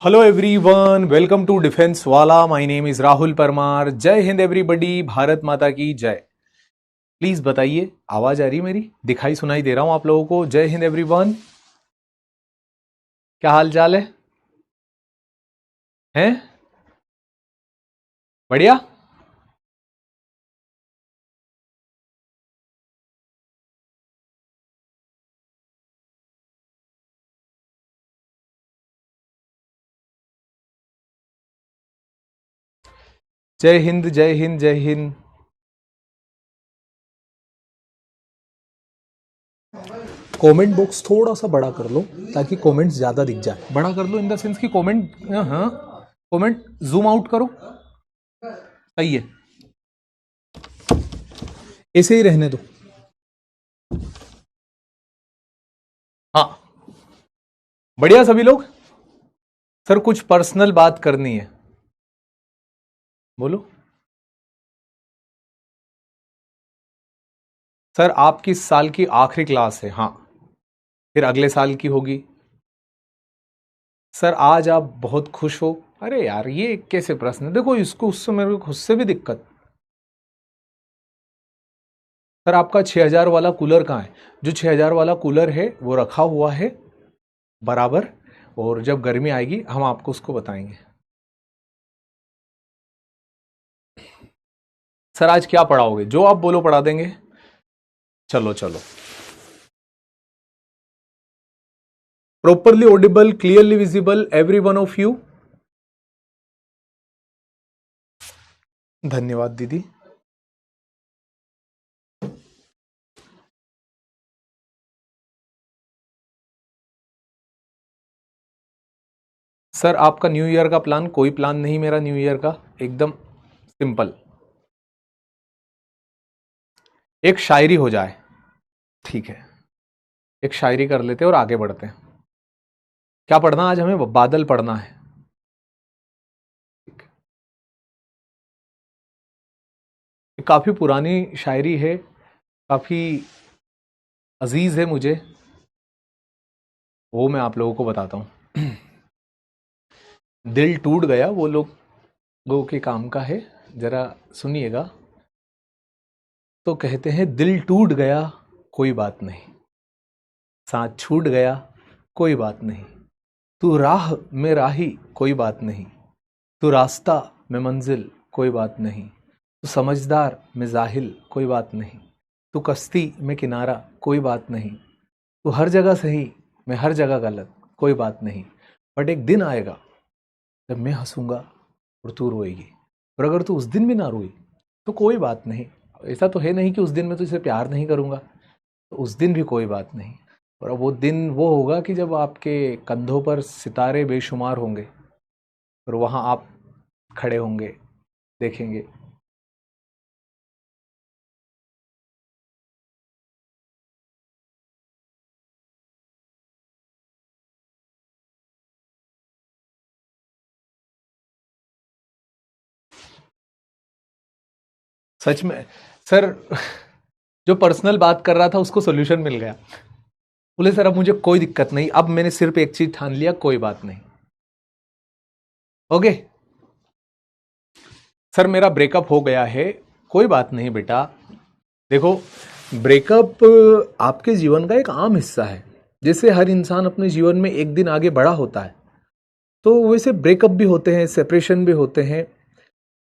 Hello everyone, welcome to defence वाला। My name is Rahul Parmar. जय Hind everybody, Bharat माता की जय। प्लीज बताइए, आवाज आ रही है मेरी? दिखाई सुनाई दे रहा हूं आप लोगों को? जय हिंद एवरीवन। क्या हाल चाल है? हैं? बढ़िया। जय हिंद, जय हिंद, जय हिंद। कमेंट बॉक्स थोड़ा सा बड़ा कर लो ताकि कमेंट्स ज्यादा दिख जाए। बड़ा कर लो इन द सेंस कि कमेंट, हाँ, कमेंट जूम आउट करो। सही है, ऐसे ही रहने दो। हाँ, बढ़िया सभी लोग। सर कुछ पर्सनल बात करनी है, बोलो। सर आपकी इस साल की आखिरी क्लास है, हाँ, फिर अगले साल की होगी। सर आज आप बहुत खुश हो? अरे यार, ये कैसे प्रश्न है? देखो, इसको उससे मेरे को खुद से भी दिक्कत। सर आपका 6,000 वाला कूलर कहाँ है? जो 6,000 वाला कूलर है वो रखा हुआ है बराबर, और जब गर्मी आएगी हम आपको उसको बताएंगे। सर आज क्या पढ़ाओगे? जो आप बोलो पढ़ा देंगे। चलो चलो। Properly Audible, clearly visible every one of you. धन्यवाद दीदी। सर आपका न्यू ईयर का प्लान? कोई प्लान नहीं मेरा न्यू ईयर का, एकदम सिंपल। एक शायरी हो जाए, ठीक है? एक शायरी कर लेते हैं और आगे बढ़ते हैं। क्या पढ़ना आज हमें? बादल पढ़ना है। काफी पुरानी शायरी है, काफी अजीज है मुझे, वो मैं आप लोगों को बताता हूं। दिल टूट गया, वो लोगों के काम का है, जरा सुनिएगा। तो कहते हैं, दिल टूट गया कोई बात नहीं, साथ छूट गया कोई बात नहीं, तू राह में राही कोई बात नहीं, तू रास्ता में मंजिल कोई बात नहीं, तू समझदार में जाहिल कोई बात नहीं, तू कश्ती में किनारा कोई बात नहीं, तू हर जगह सही मैं हर जगह गलत कोई बात नहीं। बट एक दिन आएगा जब मैं हंसूंगा और तू रोएगी, और अगर तू उस दिन भी ना रोई तो कोई बात नहीं। ऐसा तो है नहीं कि उस दिन मैं तुझसे प्यार नहीं करूंगा, तो उस दिन भी कोई बात नहीं। और अब वो दिन वो होगा कि जब आपके कंधों पर सितारे बेशुमार होंगे और वहां आप खड़े होंगे, देखेंगे। सच में सर, जो पर्सनल बात कर रहा था उसको सोल्यूशन मिल गया। बोले सर अब मुझे कोई दिक्कत नहीं, अब मैंने सिर्फ एक चीज ठान लिया, कोई बात नहीं। ओके सर, मेरा ब्रेकअप हो गया है। कोई बात नहीं बेटा। देखो, ब्रेकअप आपके जीवन का एक आम हिस्सा है। जैसे हर इंसान अपने जीवन में एक दिन आगे बढ़ा होता है, तो वैसे ब्रेकअप भी होते हैं, सेपरेशन भी होते हैं।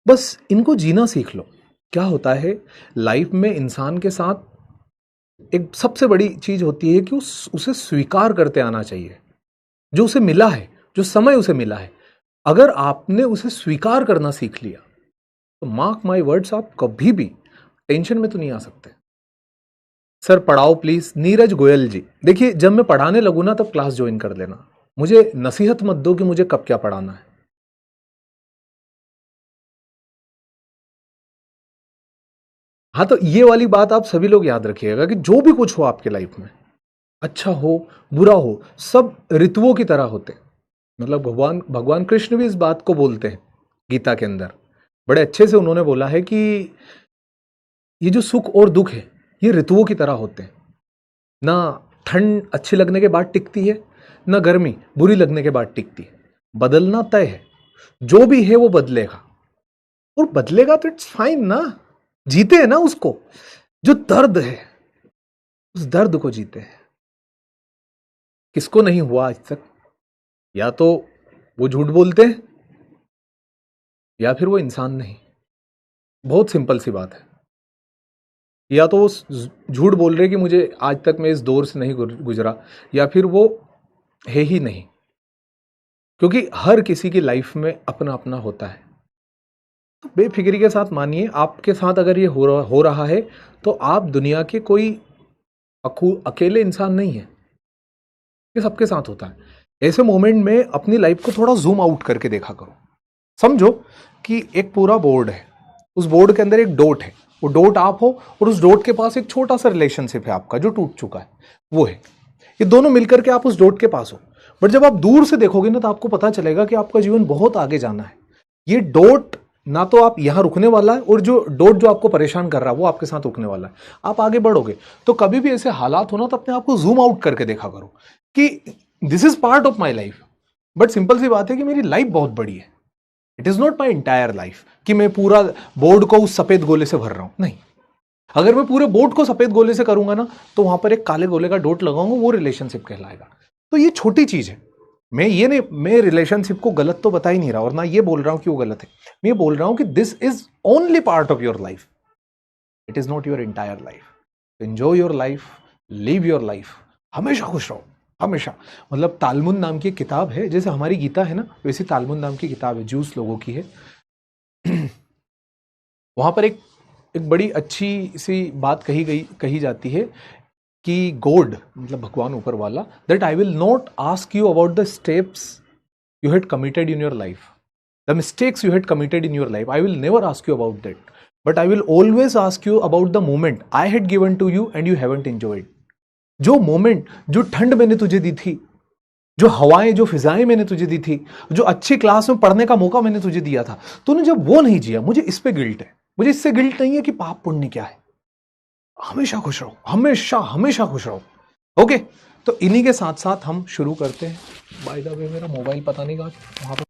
बस इनको जीना सीख लो। क्या होता है लाइफ में इंसान के साथ, एक सबसे बड़ी चीज होती है कि उसे स्वीकार करते आना चाहिए जो उसे मिला है, जो समय उसे मिला है। अगर आपने उसे स्वीकार करना सीख लिया तो मार्क माय वर्ड्स, आप कभी भी टेंशन में तो नहीं आ सकते। सर पढ़ाओ प्लीज। नीरज गोयल जी, देखिए जब मैं पढ़ाने लगूँ ना तब क्लास ज्वाइन कर लेना। मुझे नसीहत मत दो कि मुझे कब क्या पढ़ाना है। हाँ, तो ये वाली बात आप सभी लोग याद रखिएगा कि जो भी कुछ हो आपके लाइफ में, अच्छा हो बुरा हो, सब ऋतुओं की तरह होते हैं। मतलब भगवान भगवान कृष्ण भी इस बात को बोलते हैं गीता के अंदर। बड़े अच्छे से उन्होंने बोला है कि ये जो सुख और दुख है ये ऋतुओं की तरह होते हैं। ना ठंड अच्छी लगने के बाद टिकती है, ना गर्मी बुरी लगने के बाद टिकती है। बदलना तय है, जो भी है वो बदलेगा, और बदलेगा तो इट्स फाइन ना, जीते हैं ना उसको। जो दर्द है उस दर्द को जीते हैं। किसको नहीं हुआ आज तक? या तो वो झूठ बोलते हैं या फिर वो इंसान नहीं। बहुत सिंपल सी बात है। या तो वो झूठ बोल रहे कि मुझे आज तक मैं इस दौर से नहीं गुजरा, या फिर वो है ही नहीं। क्योंकि हर किसी की लाइफ में अपना अपना होता है। तो बेफिक्री के साथ मानिए, आपके साथ अगर ये हो रहा है तो आप दुनिया के कोई अकेले इंसान नहीं है, ये सबके साथ होता है। ऐसे मोमेंट में अपनी लाइफ को थोड़ा जूम आउट करके देखा करो। समझो कि एक पूरा बोर्ड है, उस बोर्ड के अंदर एक डॉट है, वो डॉट आप हो, और उस डॉट के पास एक छोटा सा रिलेशनशिप है आपका जो टूट चुका है, वो है। ये दोनों मिलकर के आप उस डॉट के पास हो। बट जब आप दूर से देखोगे ना तो आपको पता चलेगा कि आपका जीवन बहुत आगे जाना है। ये डॉट ना तो आप यहां रुकने वाला है, और जो डॉट जो आपको परेशान कर रहा है वो आपके साथ रुकने वाला है। आप आगे बढ़ोगे। तो कभी भी ऐसे हालात हो ना तो अपने आप को जूम आउट करके देखा करो कि this is part of my life. But simple सी बात है कि मेरी लाइफ बहुत बड़ी है। It is not my entire life कि मैं पूरा बोर्ड को उस सफेद गोले से भर रहा हूं, नहीं। अगर मैं पूरे बोर्ड को सफेद गोले से करूंगा ना तो वहां पर एक काले गोले का डॉट लगाऊंगा, वो रिलेशनशिप कहलाएगा। तो ये छोटी चीज है। मैं रिलेशनशिप को गलत तो बता ही नहीं रहा, और ना ये बोल रहा हूं कि वो गलत है। मैं ये बोल रहा हूं कि this is only part of your life, it is not your entire life. Enjoy your life, live your life, हमेशा खुश रहो, हमेशा। मतलब तालमुन नाम की एक किताब है, जैसे हमारी गीता है ना, वैसी तालमुन नाम की किताब है, जूस लोगों की है। वहां पर एक बड़ी अच्छी सी बात कही जाती है कि गॉड, मतलब भगवान ऊपर वाला, that I will not ask you about the steps you had committed in your life, the mistakes you had committed in your life. I will never ask you about that, but I will always ask you about the moment I had given to you and you haven't enjoyed. जो moment, जो ठंड मैंने तुझे दी थी, जो हवाएं, जो फिजाएं मैंने तुझे दी थी, जो अच्छी क्लास में पढ़ने का मौका मैंने तुझे दिया था, तूने जब वो नहीं जिया, मुझे इस पे गिल्ट है। मुझे इससे गिल्ट नहीं है कि पाप पुण्य क्या है। हमेशा खुश रहो, हमेशा हमेशा खुश रहो। ओके, तो इन्हीं के साथ साथ हम शुरू करते हैं। बाय द वे मेरा मोबाइल पता नहीं कहाँ वहां पर।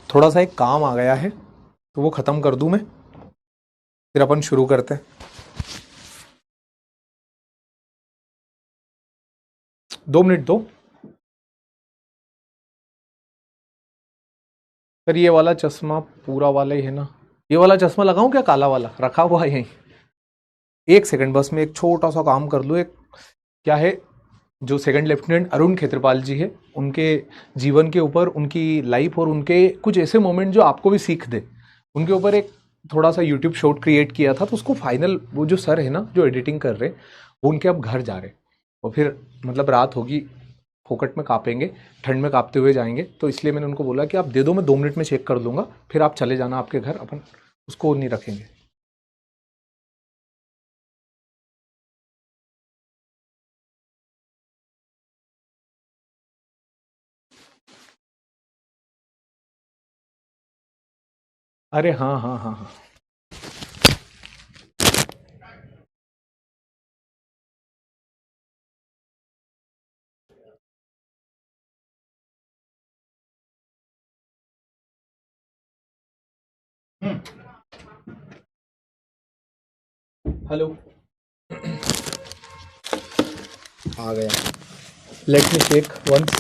थोड़ा सा एक काम आ गया है तो वो खत्म कर दूं मैं, फिर अपन शुरू करते हैं। 2 मिनट दो। फिर ये वाला चश्मा पूरा वाला ही है ना? ये वाला चश्मा लगाऊं क्या, काला वाला रखा हुआ है यहीं? एक सेकंड बस, मैं एक छोटा सा काम कर लूं। एक क्या है, जो सेकंड लेफ्टिनेंट अरुण खेत्रपाल जी है, उनके जीवन के ऊपर, उनकी लाइफ और उनके कुछ ऐसे मोमेंट जो आपको भी सीख दे, उनके ऊपर एक थोड़ा सा यूट्यूब शॉर्ट क्रिएट किया था। तो उसको फाइनल, वो जो सर है ना जो एडिटिंग कर रहे, वो उनके अब घर जा रहे, और फिर मतलब रात होगी, फोकट में कांपेंगे, ठंड में कांपते हुए जाएंगे। तो इसलिए मैंने उनको बोला कि आप दे दो, मैं 2 मिनट में चेक कर लूँगा, फिर आप चले जाना आपके घर, अपन उसको नहीं रखेंगे। अरे हाँ हाँ हाँ हाँ। हेलो, आ गया। Let me check once.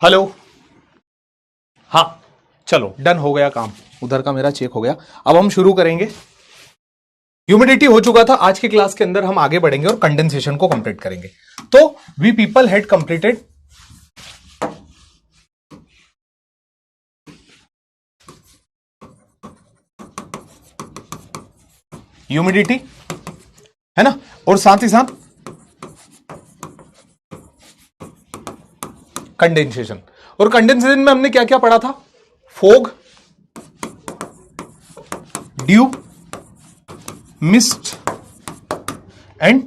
Hello, हाँ चलो डन हो गया काम, उधर का मेरा चेक हो गया। अब हम शुरू करेंगे। ह्यूमिडिटी हो चुका था। आज की क्लास के अंदर हम आगे बढ़ेंगे और कंडेंसेशन को कंप्लीट करेंगे। तो we people had completed humidity, है ना, और साथ ही साथ कंडेंसेशन। और कंडेंसेशन में हमने क्या क्या पढ़ा था? Fog, due, mist and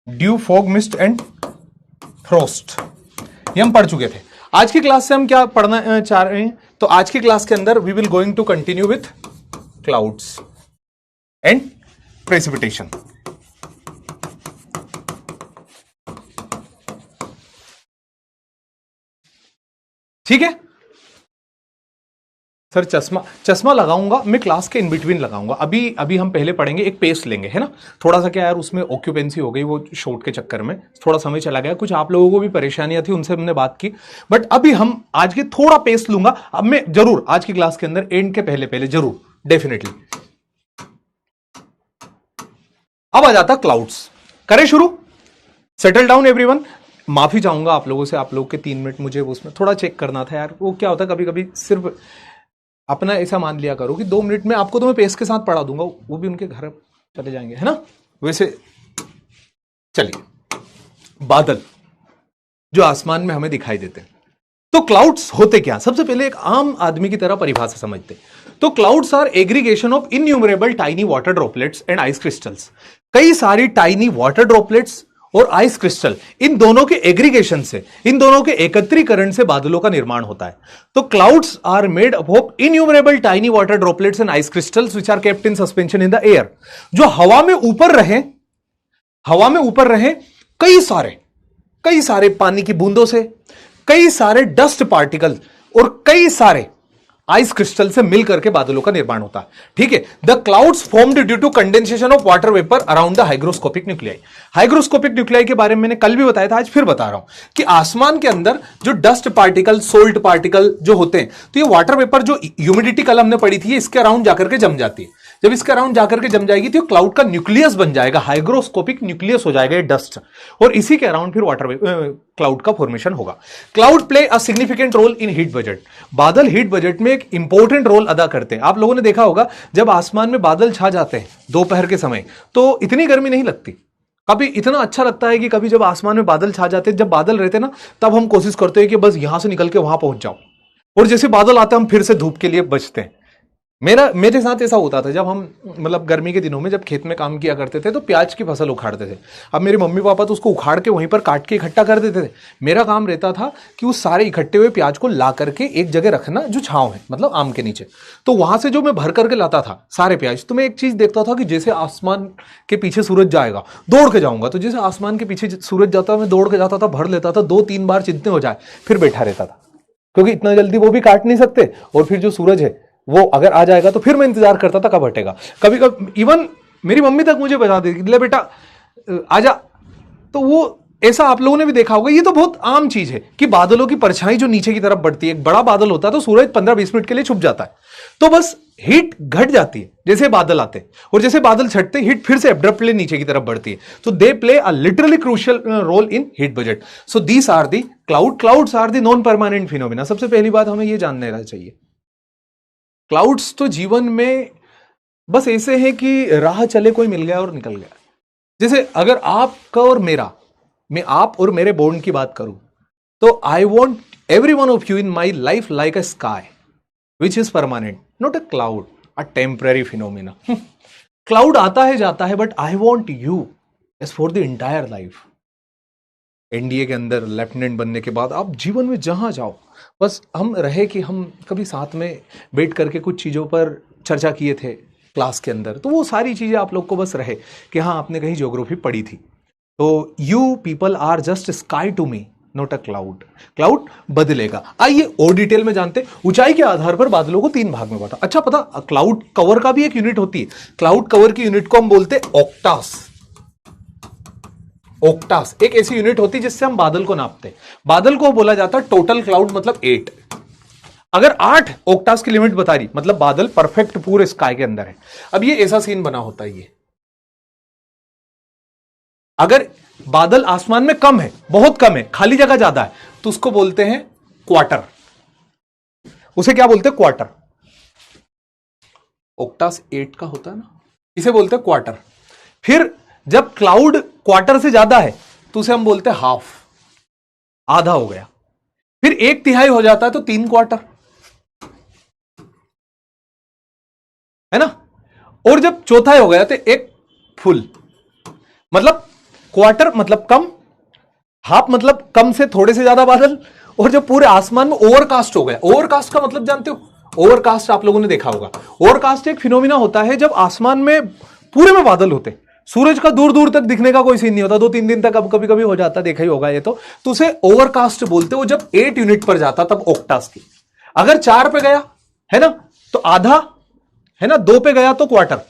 due, fog, mist and frost, ये हम पढ़ चुके थे। आज की क्लास से हम क्या पढ़ना चाह रहे हैं? तो आज की क्लास के अंदर we will going to continue with clouds and precipitation. ठीक है सर, चश्मा लगाऊंगा मैं, क्लास के इन बिटवीन लगाऊंगा। अभी हम पहले पढ़ेंगे, एक पेस्ट लेंगे, है ना। थोड़ा सा क्या यार उसमें ऑक्यूपेंसी हो गई, वो शॉर्ट के चक्कर में थोड़ा समय चला गया, कुछ आप लोगों को भी परेशानियां थी, उनसे हमने बात की। बट अभी हम आज के थोड़ा पेस्ट लूंगा। अब मैं जरूर आज की क्लास के अंदर एंड के पहले पहले जरूर डेफिनेटली। अब आ जाता क्लाउड्स। करें शुरू? Settle down everyone. माफी चाहूंगा आप लोगों से, आप लोग के 3 मिनट मुझे उसमें थोड़ा चेक करना था यार। वो क्या होता है कभी कभी, सिर्फ अपना ऐसा मान लिया करो कि 2 मिनट में आपको तो मैं पेस्ट के साथ पढ़ा दूंगा, वो भी उनके घर चले जाएंगे, है ना। वैसे चलिए, बादल जो आसमान में हमें दिखाई देते हैं, तो क्लाउड्स होते क्या? सबसे पहले एक आम आदमी की तरह परिभाषा समझते। तो clouds are aggregation of innumerable tiny water droplets and ice crystals. कई सारी टाइनी वाटर ड्रॉपलेट्स और आइस क्रिस्टल, इन दोनों के एग्रीगेशन से, इन दोनों के एकत्रीकरण से बादलों का निर्माण होता है। तो clouds are made up of innumerable tiny water droplets and ice crystals which are kept in suspension in the air. जो हवा में ऊपर रहे, हवा में ऊपर रहे कई सारे पानी की बूंदों से, कई सारे डस्ट पार्टिकल और कई सारे आइस क्रिस्टल से मिल करके बादलों का निर्माण होता है। ठीक है, the clouds formed due to condensation of water vapour around the hygroscopic nuclei. Hygroscopic nuclei के बारे में मैंने कल भी बताया था, आज फिर बता रहा हूं कि आसमान के अंदर जो डस्ट पार्टिकल, सोल्ट पार्टिकल जो होते हैं, तो ये वाटर वेपर जो ह्यूमिडिटी कल हमने पढ़ी थी, इसके अराउंड जाकर के जम जाती है। जब इसके अराउंड जाकर के जम जाएगी तो क्लाउड का न्यूक्लियस बन जाएगा, हाइग्रोस्कोपिक न्यूक्लियस हो जाएगा ये डस्ट, और इसी के अराउंड फिर वाटर क्लाउड का फॉर्मेशन होगा। Cloud play a significant role in heat budget. बादल हीट बजट में एक इंपॉर्टेंट रोल अदा करते हैं। आप लोगों ने देखा होगा जब आसमान में बादल छा जाते हैं दोपहर के समय, तो इतनी गर्मी नहीं लगती। कभी इतना अच्छा लगता है कि कभी जब आसमान में बादल छा जाते हैं, जब बादल रहते हैं ना, तब हम कोशिश करते हैं कि बस यहां से निकल के वहां पहुंच जाओ, और जैसे बादल आते हैं हम फिर से धूप के लिए बचते हैं। मेरे साथ ऐसा होता था जब हम मतलब गर्मी के दिनों में जब खेत में काम किया करते थे तो प्याज की फसल उखाड़ते थे। अब मेरे मम्मी पापा तो उसको उखाड़ के वहीं पर काट के इकट्ठा कर देते थे। मेरा काम रहता था कि उस सारे इकट्ठे हुए प्याज को ला करके एक जगह रखना जो छांव है, मतलब आम के नीचे। तो वहां से जो मैं भर करके लाता था सारे प्याज, तो मैं एक चीज देखता था कि जैसे आसमान के पीछे सूरज जाएगा दौड़ के जाऊंगा, तो जैसे आसमान के पीछे सूरज जाता मैं दौड़ के जाता था, भर लेता था, 2-3 बार जितने हो जाए फिर बैठा रहता था, क्योंकि इतना जल्दी वो भी काट नहीं सकते, और फिर जो सूरज है वो अगर आ जाएगा तो फिर मैं इंतजार करता था कब हटेगा। कभी कभी इवन मेरी मम्मी तक मुझे बता देती, ले बेटा आजा। तो वो ऐसा आप लोगों ने भी देखा होगा, ये तो बहुत आम चीज है कि बादलों की परछाई जो नीचे की तरफ बढ़ती है, एक बड़ा बादल होता है तो सूरज 15-20 मिनट के लिए छुप जाता है, तो बस हीट घट जाती है जैसे बादल आते हैं, और जैसे बादल छटते हीट फिर से एब्रप्टली नीचे की तरफ बढ़ती है। तो they play a literally crucial role in heat budget. So these are the clouds are the non permanent phenomena. सबसे पहली बात हमें यह जानना चाहिए, क्लाउड्स तो जीवन में बस ऐसे हैं कि राह चले कोई मिल गया और निकल गया। जैसे अगर आपका और मेरा, मैं आप और मेरे बॉन्ड की बात करूं, तो I want every one of you in my life like a sky which is permanent, not a cloud, a temporary phenomena. Cloud आता है जाता है, but I want you as for the entire life. NDA के अंदर lieutenant बनने के बाद आप जीवन में जहां जाओ, बस हम रहे कि हम कभी साथ में बैठ करके कुछ चीज़ों पर चर्चा किए थे क्लास के अंदर, तो वो सारी चीज़ें आप लोग को बस रहे कि हाँ आपने कहीं ज्योग्राफी पढ़ी थी। तो you people are just sky to me, not a cloud. Cloud बदलेगा। आइए और डिटेल में जानते। ऊंचाई के आधार पर बादलों को 3 भाग में बांटा। अच्छा पता, क्लाउड कवर का भी एक यूनिट होती है। क्लाउड कवर की यूनिट को हम बोलते हैं ऑक्टास। ऑक्टास एक ऐसी यूनिट होती है जिससे हम बादल को नापते हैं। बादल को बोला जाता है टोटल क्लाउड, मतलब 8। अगर 8 ऑक्टास की लिमिट बता रही, मतलब बादल परफेक्ट पूरे स्काई के अंदर है। अब ये ऐसा सीन बना होता है, ये अगर बादल आसमान में कम है, बहुत कम है, खाली जगह ज्यादा है, तो उसको बोलते हैं क्वार्टर। उसे क्या बोलते हैं? क्वार्टर। ऑक्टास 8 का होता है ना, इसे बोलते हैं क्वार्टर। फिर जब क्लाउड क्वार्टर से ज्यादा है तो उसे हम बोलते हैं हाफ, आधा हो गया। फिर 1/3 हो जाता है तो 3 क्वार्टर, है ना। और जब चौथाई हो गया तो 1 फुल। मतलब क्वार्टर मतलब कम, हाफ मतलब कम से थोड़े से ज्यादा बादल, और जब पूरे आसमान में ओवरकास्ट हो गया। ओवरकास्ट का मतलब जानते हो? ओवरकास्ट आप लोगों ने देखा होगा। ओवरकास्ट एक फिनोमिना होता है जब आसमान में पूरे में बादल होते, सूरज का दूर दूर तक दिखने का कोई सीन नहीं होता, 2-3 दिन तक अब कभी कभी हो जाता, देखा ही होगा ये तो उसे ओवरकास्ट बोलते हो। जब 8 यूनिट पर जाता तब ऑक्टास की। अगर 4 पे गया है ना तो आधा, है ना, 2 पे गया तो क्वार्टर।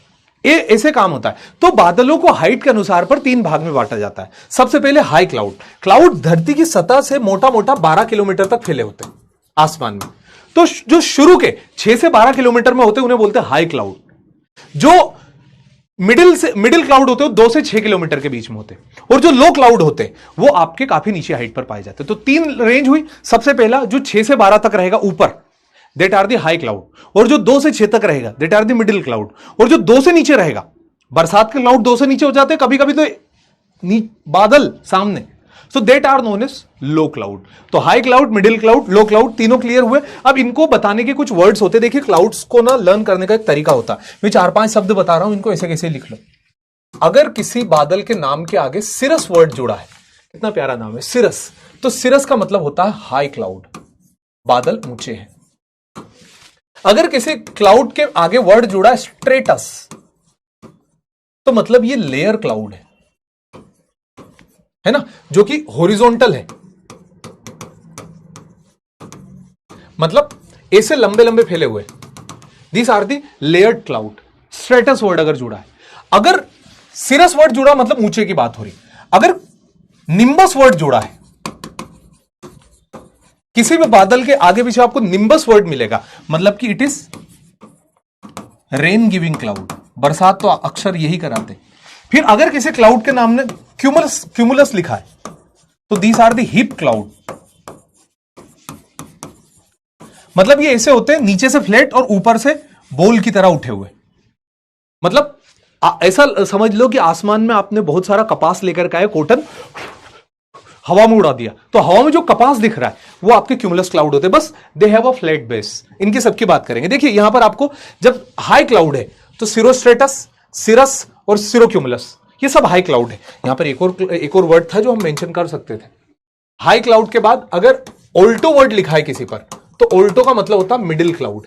ये ऐसे काम होता है। तो बादलों को हाइट के अनुसार पर 3 भाग में बांटा जाता है। सबसे पहले हाई क्लाउड। क्लाउड धरती की सतह से मोटा मोटा 12 किलोमीटर तक फैले होते हैं आसमान में। तो जो शुरू के 6 से 12 किलोमीटर में होते हैं उन्हें बोलते हैं हाई क्लाउड। जो मिडिल क्लाउड होते हैं 2 से 6 किलोमीटर के बीच में होते हैं, और जो लो क्लाउड होते हैं वो आपके काफी नीचे हाइट पर पाए जाते हैं। तो 3 रेंज हुई। सबसे पहला जो 6 से 12 तक रहेगा ऊपर, that are the high cloud, और जो 2 से 6 तक रहेगा that are the middle cloud, और जो 2 से नीचे रहेगा, बरसात के क्लाउड 2 से नीचे हो जाते हैं कभी कभी तो बादल सामने, so that are known as low cloud. तो high cloud, middle cloud, low cloud, तीनों क्लियर हुए। अब इनको बताने के कुछ वर्ड्स होते हैं। देखिए क्लाउड्स को ना लर्न करने का एक तरीका होता है। मैं 4-5 शब्द बता रहा हूं, इनको ऐसे कैसे लिख लो। अगर किसी बादल के नाम के आगे सिरस वर्ड जुड़ा है, कितना प्यारा नाम है सिरस, तो सिरस का मतलब होता है हाई क्लाउड, बादल ऊंचे हैं। अगर किसी क्लाउड के आगे वर्ड जुड़ा है स्ट्रेटस, तो मतलब ये लेयर क्लाउड है ना, जो कि हॉरिजॉन्टल है। मतलब ऐसे लंबे लंबे फैले हुए, these are the layered cloud. Stratus word अगर जुड़ा है, अगर सिरस वर्ड जुड़ा मतलब ऊंचे की बात हो रही, अगर निम्बस वर्ड जुड़ा है, किसी भी बादल के आगे पीछे आपको निम्बस वर्ड मिलेगा, मतलब कि it is rain giving cloud. बरसात तो अक्सर यही कराते। फिर अगर किसी क्लाउड के नाम ने क्यूमुलस लिखा है तो these are the heap cloud. मतलब ये ऐसे होते हैं, नीचे से फ्लैट और ऊपर से बोल की तरह उठे हुए। मतलब ऐसा समझ लो कि आसमान में आपने बहुत सारा कपास लेकर के आए, कॉटन, हवा में उड़ा दिया, तो हवा में जो कपास दिख रहा है वो आपके क्यूमुलस क्लाउड होते हैं। बस they have a flat base. इनकी सबकी बात करेंगे। देखिए यहां पर आपको जब हाई क्लाउड है तो सिरोस्ट्रेटस, सिरस और सिरोक्यूमुलस, ये सब हाई क्लाउड है। यहां पर एक और वर्ड था जो हम मेंशन कर सकते थे। हाई क्लाउड के बाद अगर ऑल्टो वर्ड लिखा है किसी पर, तो ऑल्टो का मतलब होता है मिडिल क्लाउड।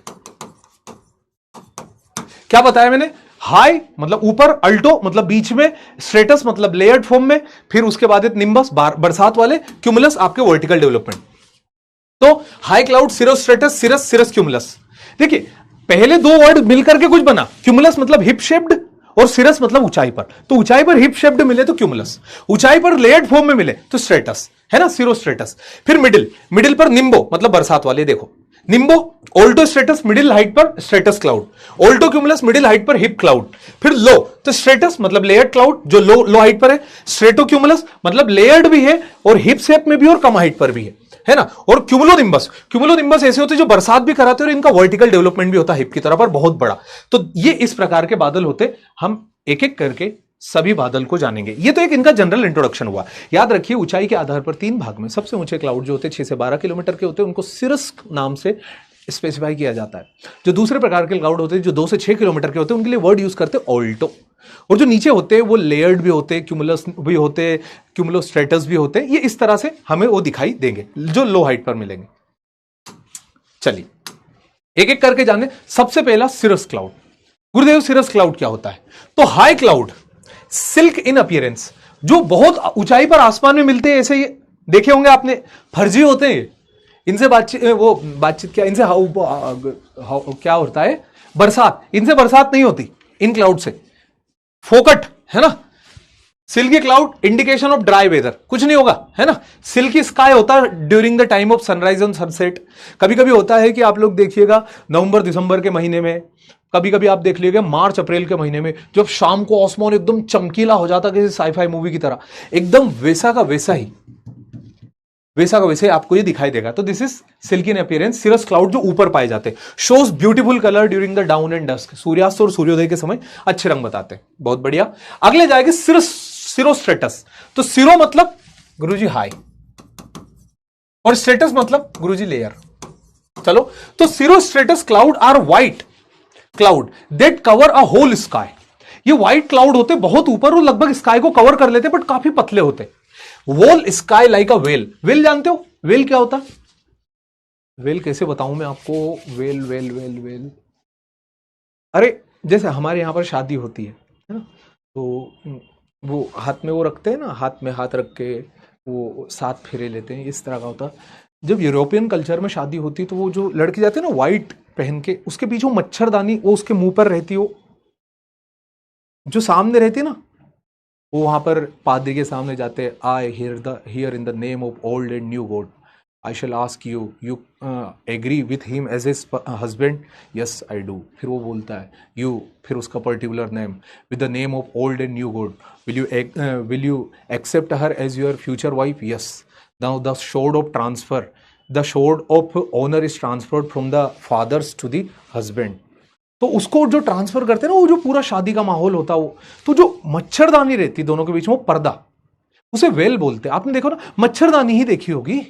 क्या बताया मैंने? हाई मतलब ऊपर, अल्टो मतलब बीच में, स्ट्रेटस मतलब लेयर्ड फॉर्म में, फिर उसके बाद निम्बस बरसात वाले, क्यूमुलस आपके वर्टिकल डेवलपमेंट। तो हाई क्लाउड, सिरोस्ट्रेटस, सिरस, सिरस क्यूमुलस। देखिए पहले दो वर्ड मिलकर के कुछ बना। क्यूमुलस मतलब हिप शेप्ड और सिरस मतलब ऊंचाई पर। तो ऊंचाई पर हिप शेप्ड मिले तो क्यूमुलस, ऊंचाई पर लेयर्ड फॉर्म में मिले तो स्ट्रेटस, है ना, सिरोस्ट्रेटस। फिर मिडिल, मिडिल पर निम्बो मतलब बरसात वाले। देखो nimbo, alto stratus middle height पर stratus cloud, alto cumulus middle height पर हिप क्लाउड। फिर लो तो स्ट्रेटस मतलब लेयर्ड क्लाउड जो लो हाइट पर है, स्ट्रेटो क्यूमुलस मतलब लेयर्ड भी है और हिप शेप में भी और कम हाइट पर भी है ना। और क्यूमुलोनिम्बस, क्यूमुलोनिम्बस ऐसे होते हैं जो बरसात भी कराते हैं और इनका वर्टिकल डेवलपमेंट भी होता है हिप की तरफ पर बहुत बड़ा। तो ये इस प्रकार के बादल होते। हम एक एक करके सभी बादल को जानेंगे। ये तो एक इनका जनरल इंट्रोडक्शन हुआ। याद रखिए ऊंचाई के आधार पर तीन भाग में सबसे ऊंचे क्लाउड जो होते हैं 6 से 12 किलोमीटर के होते हैं, उनको सिरस नाम से स्पेसिफाई किया जाता है। जो दूसरे प्रकार के क्लाउड होते हैं जो 2 से 6 किलोमीटर के होते हैं, उनके लिए वर्ड यूज करते हैं ऑल्टो। और जो नीचे होते हैं वो लेयर्ड भी होते हैं, क्यूमुलस भी होते हैं, क्यूमुलोस्ट्रेटस भी होते हैं। ये इस तरह से हमें वो दिखाई देंगे जो लो हाइट पर मिलेंगे। चलिए एक एक करके जाने। सबसे पहला सिरस क्लाउड। गुरुदेव सिरस क्लाउड क्या होता है? तो हाई क्लाउड, सिल्क इन अपीयरेंस, जो बहुत ऊंचाई पर आसमान में मिलते हैं। ऐसे ये देखे होंगे आपने, फर्जी होते हैं। इनसे बातचीत क्या, इनसे क्या होता है? बरसात। इनसे बरसात नहीं होती इन क्लाउड से। फोकट है ना, silky cloud indication of dry weather, कुछ नहीं होगा, है ना। सिल्की स्काई होता है during the time of sunrise and sunset. कभी कभी होता है कि आप लोग देखिएगा नवंबर दिसंबर के महीने में, कभी कभी आप देख लीजिएगा मार्च अप्रैल के महीने में, जब शाम को आसमान एकदम चमकीला हो जाता किसी साईफाई मूवी की तरह, एकदम वैसा का वैसा ही आपको ये दिखाई देगा। तो this is silky in appearance, cirrus cloud जो ऊपर पाए जाते हैं। Shows beautiful colour during the dawn and dusk, सूर्यास्त और सूर्योदय के समय अच्छे रंग बताते हैं। बहुत बढ़िया। अगले जाएंगे सिरोस्ट्रेटस। तो सिरो मतलब गुरुजी हाई और स्ट्रेटस मतलब गुरुजी लेयर। चलो, तो cirrostratus cloud are white cloud that cover a whole sky. ये व्हाइट क्लाउड होते बहुत ऊपर और लगभग स्काई को कवर कर लेते, बट काफी पतले होते। Whole sky like a veil. Veil जानते हो? वेल क्या होता है? वेल कैसे बताऊं मैं आपको? वेल वेल वेल वेल, अरे जैसे हमारे यहां पर शादी होती है ना, तो वो हाथ में वो रखते हैं ना, हाथ में हाथ रख के वो 7 फेरे लेते हैं, इस तरह का होता। जब यूरोपियन कल्चर में शादी होती तो वो जो लड़की जाती है ना व्हाइट पहन के, उसके पीछे वो मच्छरदानी वो उसके मुंह पर रहती, वो जो सामने रहती है ना, वो वहां पर पादरी के सामने जाते। I hear in the name of old and new god I shall ask you agree with him as his husband? Yes I do. फिर वो बोलता है यू, फिर उसका particular name, with the name of old and new god will you accept her as your future wife? Yes. Now the sword of transfer, the sword of honour is transferred from the fathers to the husband. तो उसको जो transfer करते हैं ना, वो जो पूरा शादी का माहौल होता है वो, तो जो मच्छरदानी रहती दोनों के बीच में, वो पर्दा, उसे वेल बोलते हैं। आपने देखो ना, मच्छरदानी ही देखी होगी,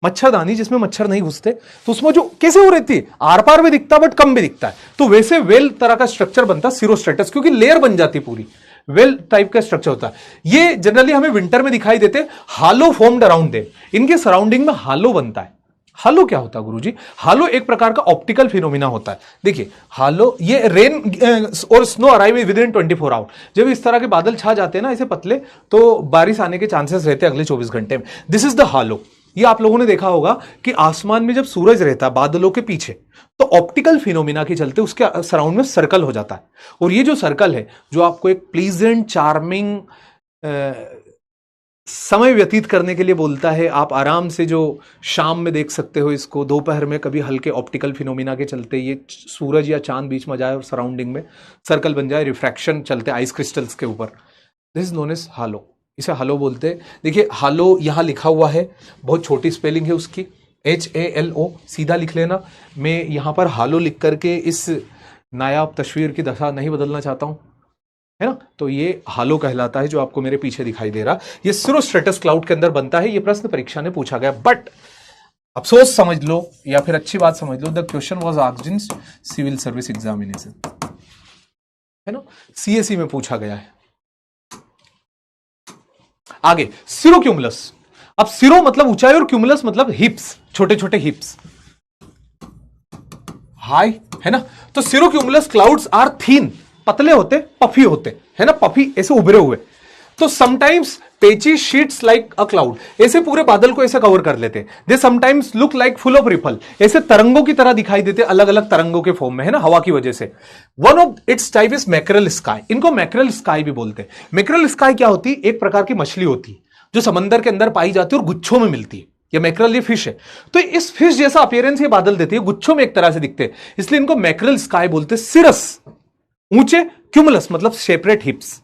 मच्छरदानी जिसमें मच्छर नहीं घुसते, तो उसमें जो कैसे हो रहती है, आर पार भी दिखता बट कम भी दिखता है। तो वैसे वेल तरह का स्ट्रक्चर बनता सिरोस्ट्रेटस, क्योंकि लेयर बन जाती पूरी, वेल टाइप का स्ट्रक्चर होता है। ये जनरली हमें विंटर में दिखाई देते, हालो फॉर्म्ड अराउंड देम, इनके सराउंडिंग में हालो बनता है। हालो क्या होता है गुरुजी? हालो एक प्रकार का ऑप्टिकल फिनोमिना होता है। देखिए हालो, ये रेन और snow arrive within 24 hour. जब इस तरह के बादल छा जाते हैं ना ऐसे पतले, तो बारिश आने के चांसेस रहते हैं अगले 24 घंटे में। दिस इज द हालो। ये आप लोगों ने देखा होगा कि आसमान में जब सूरज रहता है बादलों के पीछे, तो ऑप्टिकल फिनोमिना के चलते उसके सराउंड में सर्कल हो जाता है, और ये जो सर्कल है जो आपको एक प्लीजेंट चार्मिंग समय व्यतीत करने के लिए बोलता है, आप आराम से जो शाम में देख सकते हो इसको, दोपहर में कभी हल्के ऑप्टिकल फिनोमिना के चलते ये सूरज या चांद बीच में जाए और सराउंडिंग में सर्कल बन जाए, रिफ्रैक्शन चलते आइस क्रिस्टल्स के ऊपर, दिस इज नोन एज हालो। इसे हालो बोलते हैं। देखिए हालो यहां लिखा हुआ है, बहुत छोटी स्पेलिंग है उसकी, HALO, सीधा लिख लेना। मैं यहां पर हालो लिख करके इस नायाब तस्वीर की दशा नहीं बदलना चाहता हूं, है ना। तो ये हालो कहलाता है जो आपको मेरे पीछे दिखाई दे रहा, ये सिरोस्ट्रेटस क्लाउड के अंदर बनता है। ये प्रश्न परीक्षा ने पूछा गया, बट अफसोस समझ लो या फिर अच्छी बात समझ लो, the question was asked in civil service examination, है ना, CSE में पूछा गया है। आगे सिरोक्यूमुलस। अब सिरो मतलब ऊंचाई और क्यूमुलस मतलब हिप्स, छोटे छोटे हिप्स, हाई, है ना। तो सिरोक्यूमुलस क्लाउड्स आर थीन, पतले होते, पफी होते, है ना, पफी ऐसे उभरे हुए। तो sometimes patchy sheets like a cloud, ऐसे पूरे बादल को ऐसे कवर कर लेते। They sometimes look like full of ripple, ऐसे तरंगों की तरह दिखाई देते, अलग अलग तरंगों के फॉर्म में, है ना, हवा की वजह से। One of its type is mackerel sky, इनको मैकरल स्काई भी बोलते हैं। मैकरल स्काई क्या होती, एक प्रकार की मछली होती जो समंदर के अंदर पाई जाती है और गुच्छों में मिलती है। ये मैकरल, ये फिश है, तो इस फिश जैसा अपीयरेंस ये बादल देती है, गुच्छों में एक तरह से दिखते हैं, इसलिए इनको मैकरल स्काई बोलते हैं। सिरस ऊंचे, क्यूमुलस मतलब सेपरेट हिप्स,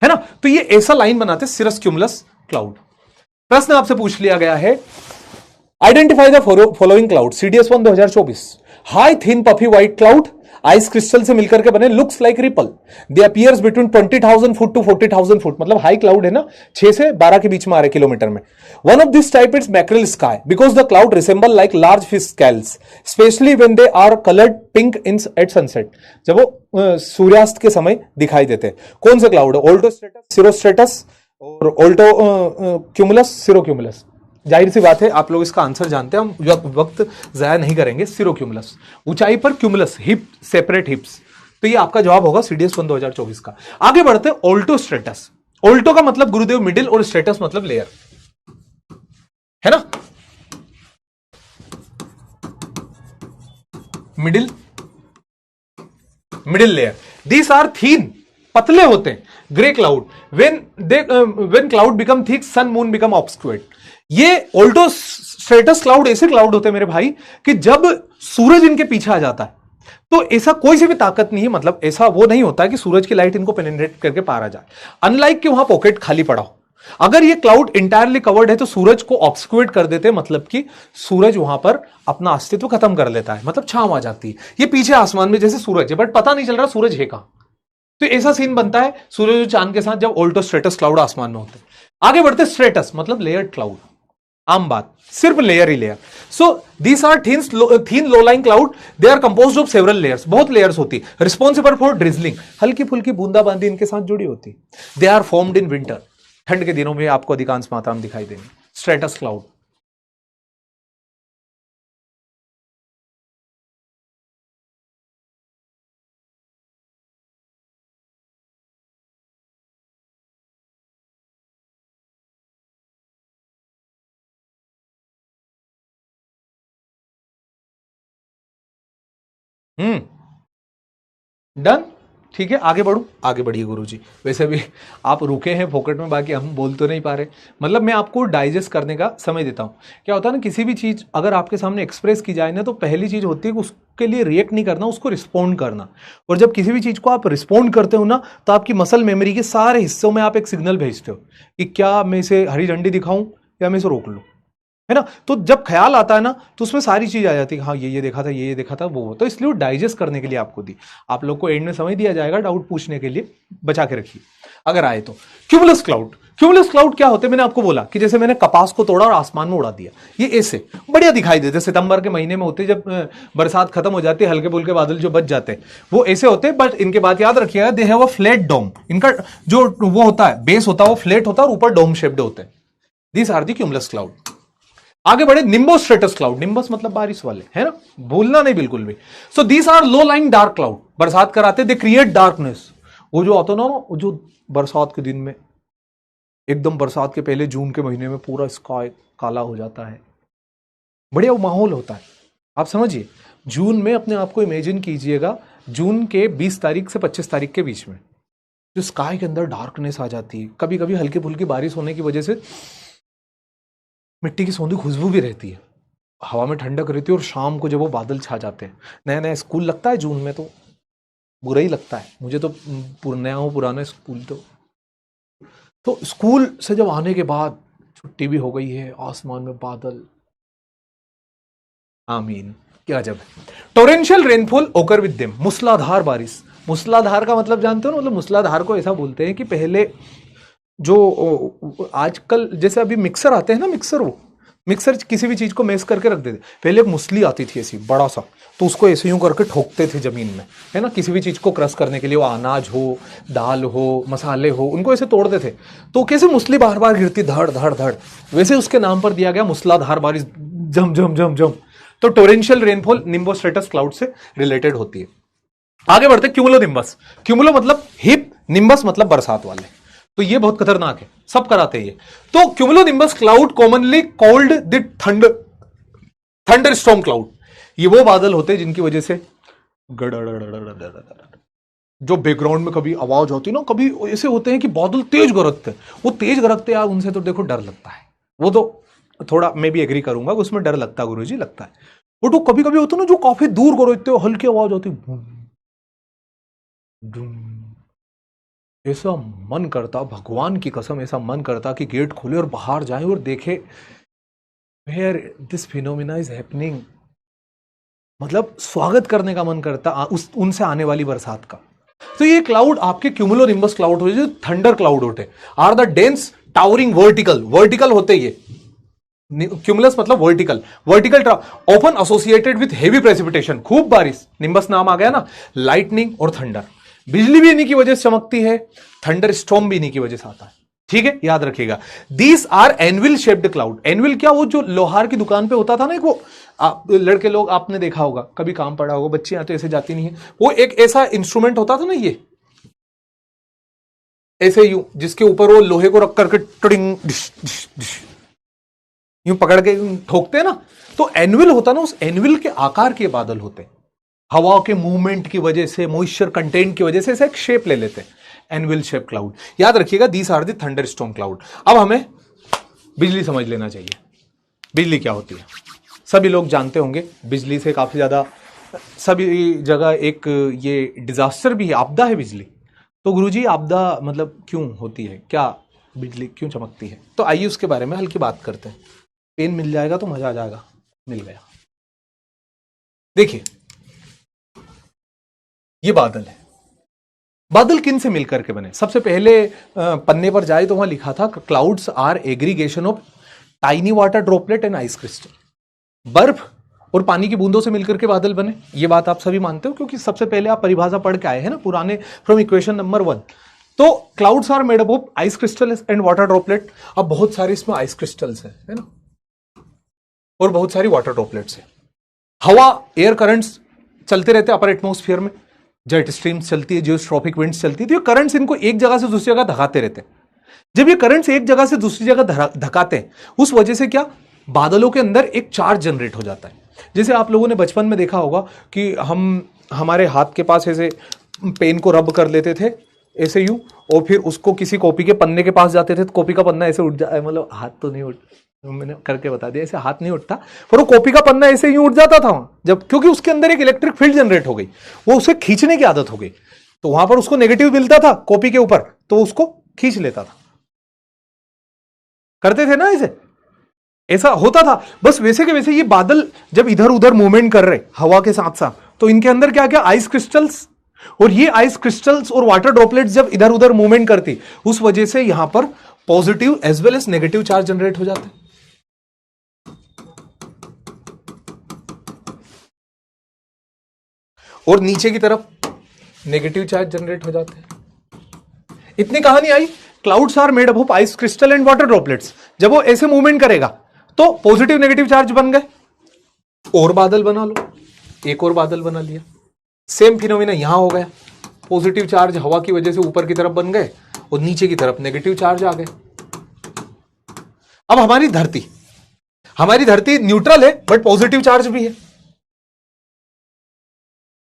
है ना। तो ये ऐसा लाइन बनाते सिरस क्यूमुलस क्लाउड। प्रश्न आपसे पूछ लिया गया है, identify the following cloud, CDS 1 2024। High thin puffy white cloud, ice crystal से मिलकर के बने, looks like ripple, they appears between 20,000 foot to 40,000 foot, मतलब हाई क्लाउड है ना, 6 से 12 के बीच में आ रहे किलोमीटर में। One of this type it's mackerel sky because the cloud resemble like large fish scales, especially when they are coloured pink in at sunset, जब वो सूर्यास्त के समय दिखाई देते हैं। कौन से क्लाउड है, ऑल्टोस्ट्रेटस, सिरोस्ट्रेटस और ऑल्टो क्यूमुलस, सिरोक्यूमुलस। जाहिर सी बात है आप लोग इसका आंसर जानते हैं, हम वक्त जाया नहीं करेंगे। सिरोक्यूमुलस ऊंचाई पर, क्यूमुलस हिप, सेपरेट हिप्स, तो ये आपका जवाब होगा CDS 1 2024 का। आगे बढ़ते हैं, ऑल्टोस्ट्रेटस। ऑल्टो का मतलब गुरुदेव मिडिल और स्ट्रेटस मतलब लेयर, है ना, middle, middle layer. These are thin, पतले होते हैं, grey cloud, when cloud become thick sun moon become obscurate. ये ऑल्टो स्ट्रेटस क्लाउड ऐसे क्लाउड होते हैं मेरे भाई कि जब सूरज इनके पीछे आ जाता है तो ऐसा कोई सी भी ताकत नहीं है, मतलब ऐसा वो नहीं होता है कि सूरज की लाइट इनको पेनिट्रेट करके पार आ जाए, अनलाइक कि वहां पॉकेट खाली पड़ा हो। अगर ये क्लाउड इंटायरली कवर्ड है तो सूरज को ऑब्स्क्यूरेट कर देते हैं, मतलब कि सूरज वहां पर अपना अस्तित्व खत्म कर लेता है, मतलब छांव आ जाती है। ये पीछे आसमान में जैसे सूरज है बट पता नहीं चल रहा सूरज है कहां, तो ऐसा सीन बनता है सूरज और चांद के साथ जब ऑल्टो स्ट्रेटस क्लाउड आसमान में होते हैं। आगे बढ़ते, स्ट्रेटस मतलब लेयर्ड क्लाउड, आम बात, सिर्फ लेयर ही layer. So these are thin low lying cloud, they are composed of several layers, बहुत लेयर्स होती, रिस्पॉन्सिबल फॉर ड्रिजलिंग, हल्की फुल्की बूंदाबांदी इनके साथ जुड़ी होती। They are formed in winter, ठंड के दिनों में आपको अधिकांश मात्रा में दिखाई देंगे स्ट्रेटस क्लाउड। डन, ठीक है, आगे बढ़ू, आगे बढ़िए गुरुजी। वैसे भी आप रुके हैं फोकट में, बाकी हम बोल तो नहीं पा रहे, मतलब मैं आपको डाइजेस्ट करने का समय देता हूं। क्या होता है ना, किसी भी चीज अगर आपके सामने एक्सप्रेस की जाए ना, तो पहली चीज होती है कि उसके लिए रिएक्ट नहीं करना, उसको रिस्पॉन्ड करना। और जब किसी भी चीज को आप रिस्पॉन्ड करते हो ना, तो आपकी मसल मेमोरी के सारे हिस्सों में आप एक सिग्नल भेजते हो कि क्या मैं इसे हरी झंडी दिखाऊं या मैं इसे रोक लूं, है ना। तो जब ख्याल आता है ना, तो उसमें सारी चीज आ जाती है, हाँ ये देखा था, ये देखा था, वो। तो इसलिए वो डाइजेस्ट करने के लिए आपको दी, आप लोग को एंड में समय दिया जाएगा डाउट पूछने के लिए, बचा के रखिए अगर आए तो। क्यूमुलस क्लाउड, क्यूमुलस क्लाउड क्या होते हैं, मैंने आपको बोला कि जैसे मैंने कपास को तोड़ा और आसमान में उड़ा दिया, ये ऐसे बढ़िया दिखाई देते, सितंबर के महीने में होते, जब बरसात खत्म हो जाती है, हल्के फुल्के बादल जो बच जाते हैं वो ऐसे होते हैं। बट इनके बात याद रखिएगा, दे हैव अ फ्लैट डोम, इनका जो वो होता है बेस होता है वो फ्लैट होता है और ऊपर डोम शेप्ड होते हैं। These are the cumulus cloud. आगे बढ़े, निम्बो स्ट्रेटस क्लाउड, निम्बस मतलब बारिश वाले, है ना, भूलना नहीं बिल्कुल भी। So these are low lying dark cloud, बरसात कराते, दे क्रिएट डार्कनेस। वो जो आता ना, जो बरसात के दिन में एकदम, बरसात के पहले जून के महीने में पूरा स्काई काला हो जाता है, बढ़िया माहौल होता है। आप समझिए, जून में अपने आप को इमेजिन कीजिएगा, जून के 20 तारीख से 25 तारीख के बीच में जो स्काई के अंदर डार्कनेस आ जाती है, कभी कभी हल्की फुल्की बारिश होने की वजह से मिट्टी की सौंधी खुशबू भी रहती है, हवा में ठंडक रहती है, और शाम को जब वो बादल छा जाते हैं, नया नया स्कूल लगता है जून में, तो बुरा ही लगता है मुझे तो, नया हो पुराना स्कूल तो स्कूल से जब आने के बाद छुट्टी भी हो गई है, आसमान में बादल, आमीन, क्या जब टोरेंशियल रेनफॉल ओकर विद देम, मूसलाधार बारिश। मूसलाधार का मतलब जानते हो ना, मतलब मूसलाधार को ऐसा बोलते हैं कि पहले जो आजकल जैसे अभी मिक्सर आते हैं ना, मिक्सर किसी भी चीज को मैश करके रख देते, पहले एक मुसली आती थी ऐसी बड़ा सा, तो उसको ऐसे यूं करके ठोकते थे जमीन में, है ना, किसी भी चीज को क्रश करने के लिए, वो अनाज हो, दाल हो, मसाले हो, उनको ऐसे तोड़ते थे, तो कैसे मुसली बार बार गिरती, धड़ धड़ धड़, वैसे उसके नाम पर दिया गया मूसलाधार बारिश, जम जम जम जम। तो टोरेंशियल रेनफॉल निम्बोस्ट्रेटस क्लाउड से रिलेटेड होती है। आगे बढ़ते, क्यूमुलो निम्बस। क्यूमुलो मतलब हिप, निम्बस मतलब बरसात वाले, तो ये बहुत खतरनाक है, सब कराते हैं ये। तो cumulo nimbus cloud commonly called the thunderstorm cloud. ये वो बादल होते हैं जिनकी वजह से जो बैकग्राउंड में कभी आवाज होती है ना, कभी ऐसे होते हैं कि बादल तेज गरजते हैं, वो तेज गरजते हैं, उनसे तो देखो डर लगता है, वो तो थोड़ा मैं भी एग्री करूंगा, उसमें डर लगता है गुरुजी, लगता है। वो तो कभी कभी होता है ना जो काफी दूर गरजते हो, हल्की आवाज होती, ऐसा मन करता, भगवान की कसम ऐसा मन करता कि गेट खोले और बाहर जाए और देखे where this phenomena is happening, मतलब स्वागत करने का मन करता उनसे आने वाली बरसात का। तो ये क्लाउड आपके क्यूमुलो निम्बस क्लाउड होते हैं, जो थंडर क्लाउड होते हैं, are the dense towering vertical होते ये, क्यूमुलस मतलब vertical often associated with heavy precipitation, खूब बारिश, निम्बस नाम आ गया ना, लाइटनिंग और थंडर, बिजली भी इन्हीं की वजह से चमकती है, थंडर स्टॉर्म भी इन्हीं की वजह से आता है, ठीक है, याद रखिएगा। These are anvil shaped cloud. Anvil क्या, वो जो लोहार की दुकान पे होता था ना, एक वो लड़के लोग आपने देखा होगा, कभी काम पड़ा होगा, बच्चे यहां तो ऐसे जाती नहीं है, वो एक ऐसा इंस्ट्रूमेंट होता था ना, ये ऐसे यूं, जिसके ऊपर वो लोहे को रख करके टडिंग यूं पकड़ के ठोकते हैं ना, तो एनविल होता ना, उस एनविल के आकार के बादल होते हैं, हवा के मूवमेंट की वजह से, मॉइस्चर कंटेंट की वजह से ऐसा एक शेप ले लेते हैं, एनविल शेप क्लाउड, याद रखिएगा। These are the thunderstorm cloud. अब हमें बिजली समझ लेना चाहिए, बिजली क्या होती है, सभी लोग जानते होंगे, बिजली से काफी ज्यादा सभी जगह एक ये डिजास्टर भी है, आपदा है बिजली। तो गुरुजी आपदा मतलब क्यों होती है, क्या बिजली क्यों चमकती है, तो आइए उसके बारे में हल्की बात करते हैं। पेन मिल जाएगा तो मजा आ जाएगा, मिल गया। देखिए ये बादल है, बादल किन से मिलकर के बने, सबसे पहले पन्ने पर जाए तो वहां लिखा था, clouds are aggregation of tiny water droplet and ice crystal, बर्फ और पानी की बूंदों से मिलकर के बादल बने। ये बात आप सभी मानते हो, क्योंकि सबसे पहले आप परिभाषा पढ़ के आए हैं ना पुराने, फ्रॉम इक्वेशन नंबर 1। तो clouds are made up of ice crystal and water droplet. अब बहुत सारे इसमें आइस क्रिस्टल्स है ना, और बहुत सारी वाटर ड्रॉपलेट्स है। हवा, एयर करंट्स चलते रहते अपर एटमॉस्फेयर में, जेट स्ट्रीम्स चलती है, जियोस्ट्रॉपिक विंड्स चलती है, तो ये करंट्स इनको एक जगह से दूसरी जगह धकाते रहते हैं। जब ये करंट्स एक जगह से दूसरी जगह धकाते हैं, उस वजह से क्या, बादलों के अंदर एक चार्ज जनरेट हो जाता है। जैसे आप लोगों ने बचपन में देखा होगा कि हम हमारे हाथ के पास ऐसे पेन को रब कर लेते थे ऐसे यूं, और फिर उसको किसी कॉपी के पन्ने के पास जाते थे, तो कॉपी का पन्ना ऐसे उठ जाए, मतलब हाथ तो नहीं उठ, मैंने करके बता दिया, ऐसे हाथ नहीं उठता, पर वो कॉपी का पन्ना ऐसे ही उठ जाता था जब, क्योंकि उसके अंदर एक इलेक्ट्रिक फील्ड जनरेट हो गई, वो उसे खींचने की आदत हो गई, तो वहां पर उसको नेगेटिव मिलता था कॉपी के ऊपर, तो उसको खींच लेता था। करते थे ना ऐसे, ऐसा होता था। बस वैसे के वैसे ये बादल जब इधर उधर मूवमेंट कर रहे हवा के साथ साथ, तो इनके अंदर क्या क्या, आइस क्रिस्टल्स, और ये आइस क्रिस्टल्स और वाटर ड्रॉपलेट्स जब इधर उधर मूवमेंट करती, उस वजह से यहां पर positive as well as negative charge generate हो जाते, और नीचे की तरफ नेगेटिव चार्ज जनरेट हो जाते हैं। इतनी कहानी आई। Clouds are made up of ice crystal and water droplets. जब वो ऐसे मूवमेंट करेगा तो पॉजिटिव नेगेटिव चार्ज बन गए, और बादल बना लो, एक और बादल बना लिया, सेम फिनोमिना यहां हो गया, पॉजिटिव चार्ज हवा की वजह से ऊपर की तरफ बन गए, और नीचे की तरफ नेगेटिव चार्ज आ गए। अब हमारी धरती, हमारी धरती न्यूट्रल है बट पॉजिटिव चार्ज भी है।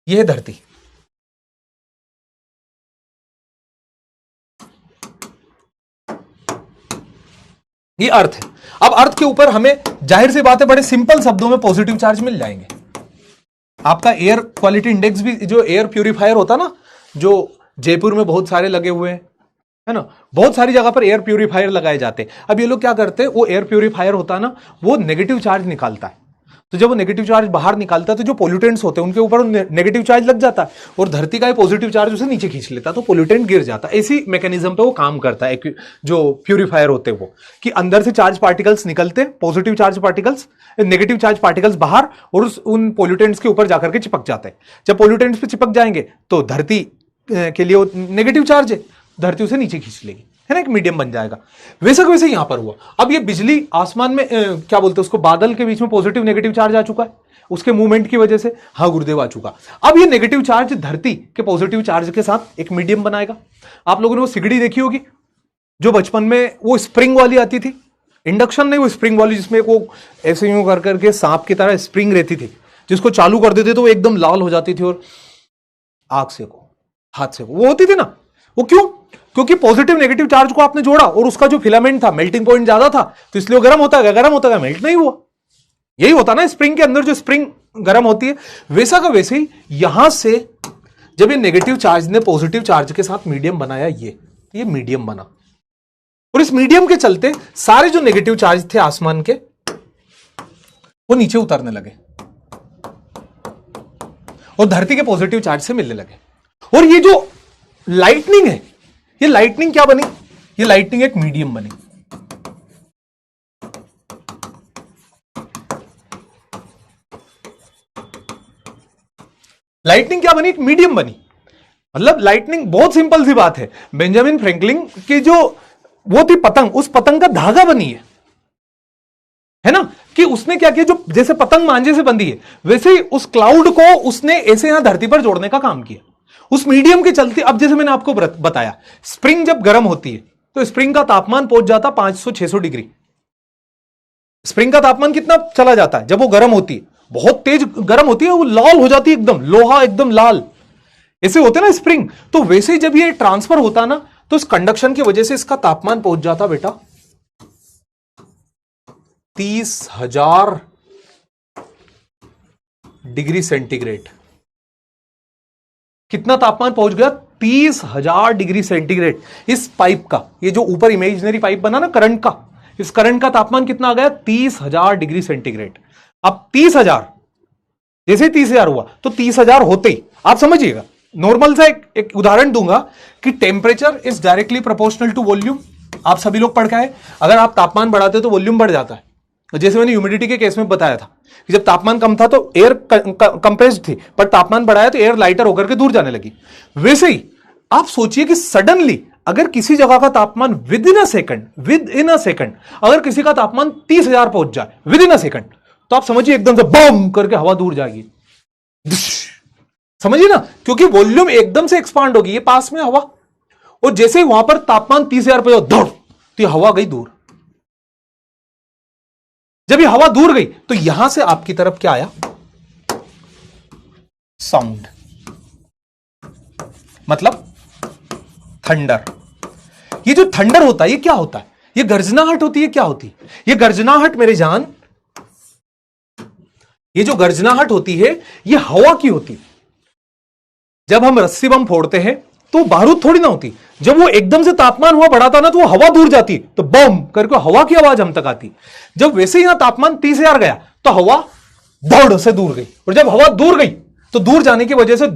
यह है धरती। ये अर्थ है। अब अर्थ के ऊपर हमें जाहिर सी बात है बड़े सिंपल शब्दों में पॉजिटिव चार्ज मिल जाएंगे। आपका एयर क्वालिटी इंडेक्स भी, जो एयर प्यूरिफायर होता ना, जो जयपुर में बहुत सारे लगे हुए हैं, है ना, बहुत सारी जगह पर एयर प्यूरिफायर लगाए जाते हैं। अब ये लोग क्या करते हैं, वो एयर प्यूरिफायर होता है ना, वो नेगेटिव चार्ज निकालता है। तो जब वो नेगेटिव चार्ज बाहर निकालता है तो जो पोल्यूटेंट्स होते हैं उनके ऊपर नेगेटिव चार्ज लग जाता है और धरती का पॉजिटिव चार्ज उसे नीचे खींच लेता है, तो पोल्यूटेंट गिर जाता है। इसी मैकेनिज्म पे वो काम करता है जो प्यूरिफायर होते हैं वो, कि अंदर से चार्ज पार्टिकल्स निकलते, positive charge particles, negative charge particles बाहर, और उन पोल्यूटेंट्स के ऊपर जाकर के चिपक जाते हैं। जब पोल्यूटेंट्स पे चिपक जाएंगे तो धरती के लिए वो नेगेटिव चार्ज है, धरती उसे नीचे खींच लेगी, है ना, एक मीडियम बन जाएगा। वैसे वैसे यहां पर हुआ। अब ये बिजली आसमान में क्या बोलते हैं उसको, बादल के बीच में पॉजिटिव नेगेटिव चार्ज आ चुका है उसके मूवमेंट की वजह से। हाँ गुरुदेव, आ चुका। अब ये नेगेटिव चार्ज धरती के पॉजिटिव चार्ज के साथ एक मीडियम बनाएगा। आप लोगों ने वो सिगड़ी देखी होगी जो बचपन में वो स्प्रिंग वाली आती थी, इंडक्शन नहीं, वो स्प्रिंग वाली, जिसमें वो ऐसे यूं कर करके सांप की तरह स्प्रिंग रहती थी, जिसको चालू कर देते तो वो एकदम लाल हो जाती थी और आग से को हाथ से वो होती थी ना। वो क्यों? क्योंकि पॉजिटिव नेगेटिव चार्ज को आपने जोड़ा और उसका जो फिलामेंट था, मेल्टिंग पॉइंट ज्यादा था, तो इसलिए वो गर्म होता गया, गर्म होता गया, मेल्ट नहीं हुआ। यही होता ना स्प्रिंग के अंदर, जो स्प्रिंग गर्म होती है, वैसा का वैसे ही यहां से जब ये नेगेटिव चार्ज ने पॉजिटिव चार्ज के साथ मीडियम बनाया, ये मीडियम बना, और इस मीडियम के चलते सारे जो नेगेटिव चार्ज थे आसमान के वो नीचे उतरने लगे और धरती के पॉजिटिव चार्ज से मिलने लगे। और ये जो लाइटनिंग है, ये लाइटनिंग क्या बनी? ये लाइटनिंग एक मीडियम बनी। लाइटनिंग क्या बनी? एक मीडियम बनी। मतलब लाइटनिंग बहुत सिंपल सी बात है। बेंजामिन फ्रैंकलिन की जो वो थी पतंग, उस पतंग का धागा बनी है ना, कि उसने क्या किया, जो जैसे पतंग मांझे से बंधी है वैसे ही उस क्लाउड को उसने ऐसे यहां धरती पर जोड़ने का काम किया उस मीडियम के चलते। अब जैसे मैंने आपको बताया, स्प्रिंग जब गर्म होती है तो स्प्रिंग का तापमान पहुंच जाता 500-600 डिग्री। स्प्रिंग का तापमान कितना चला जाता है जब वो गर्म होती है? बहुत तेज गर्म होती है, वो लाल हो जाती है, एकदम लोहा, एकदम लाल, ऐसे होते ना स्प्रिंग। तो वैसे ही जब ये ट्रांसफर होता ना, तो इस कंडक्शन की वजह से इसका तापमान पहुंच जाता बेटा 30,000 डिग्री सेंटीग्रेड। कितना तापमान पहुंच गया? 30,000 डिग्री सेंटीग्रेड। इस पाइप का, ये जो ऊपर इमेजिनरी पाइप बना ना करंट का, इस करंट का तापमान कितना आ गया? 30,000 डिग्री सेंटीग्रेड। अब 30,000, जैसे 30,000 हुआ तो 30,000 होते ही आप समझिएगा, नॉर्मल सा एक उदाहरण दूंगा कि temperature is directly proportional to volume. आप सभी लोग पढ़ के आए, अगर आप तापमान बढ़ाते तो वॉल्यूम बढ़ जाता है। जैसे मैंने ह्यूमिडिटी के केस में बताया था कि जब तापमान कम था तो एयर कंप्रेस्ड थी, पर तापमान बढ़ाया तो एयर लाइटर होकर के दूर जाने लगी। वैसे ही आप सोचिए कि सडनली अगर किसी जगह का तापमान विद इन अ सेकंड अगर किसी का तापमान 30,000 पहुंच जाए विद इन अ सेकंड, तो आप समझिए एकदम से बम करके हवा दूर जाएगी। समझिए ना, क्योंकि वॉल्यूम एकदम से एक्सपांड होगी, ये पास में हवा, और जैसे ही वहां पर तापमान 30,000 पे दौड़, तो ये हवा गई दूर। जब ये हवा दूर गई तो यहां से आपकी तरफ क्या आया? साउंड, मतलब थंडर। ये जो थंडर होता है ये क्या होता है? ये गर्जनाहट होती है। क्या होती है ये गर्जनाहट मेरे जान? ये जो गर्जनाहट होती है ये हवा की होती है। जब हम रस्सी बम फोड़ते हैं तो बारूद थोड़ी ना होती, जब वो एकदम से तापमान हुआ बढ़ाता ना तो वो हवा दूर जाती, तो बम करके हवा की आवाज हम तक आती। जब वैसे ही यहां तापमान 30,000 गया तो हवा दौड़ से दूर गई, और जब हवा दूर गई तो दूर जाने की वजह से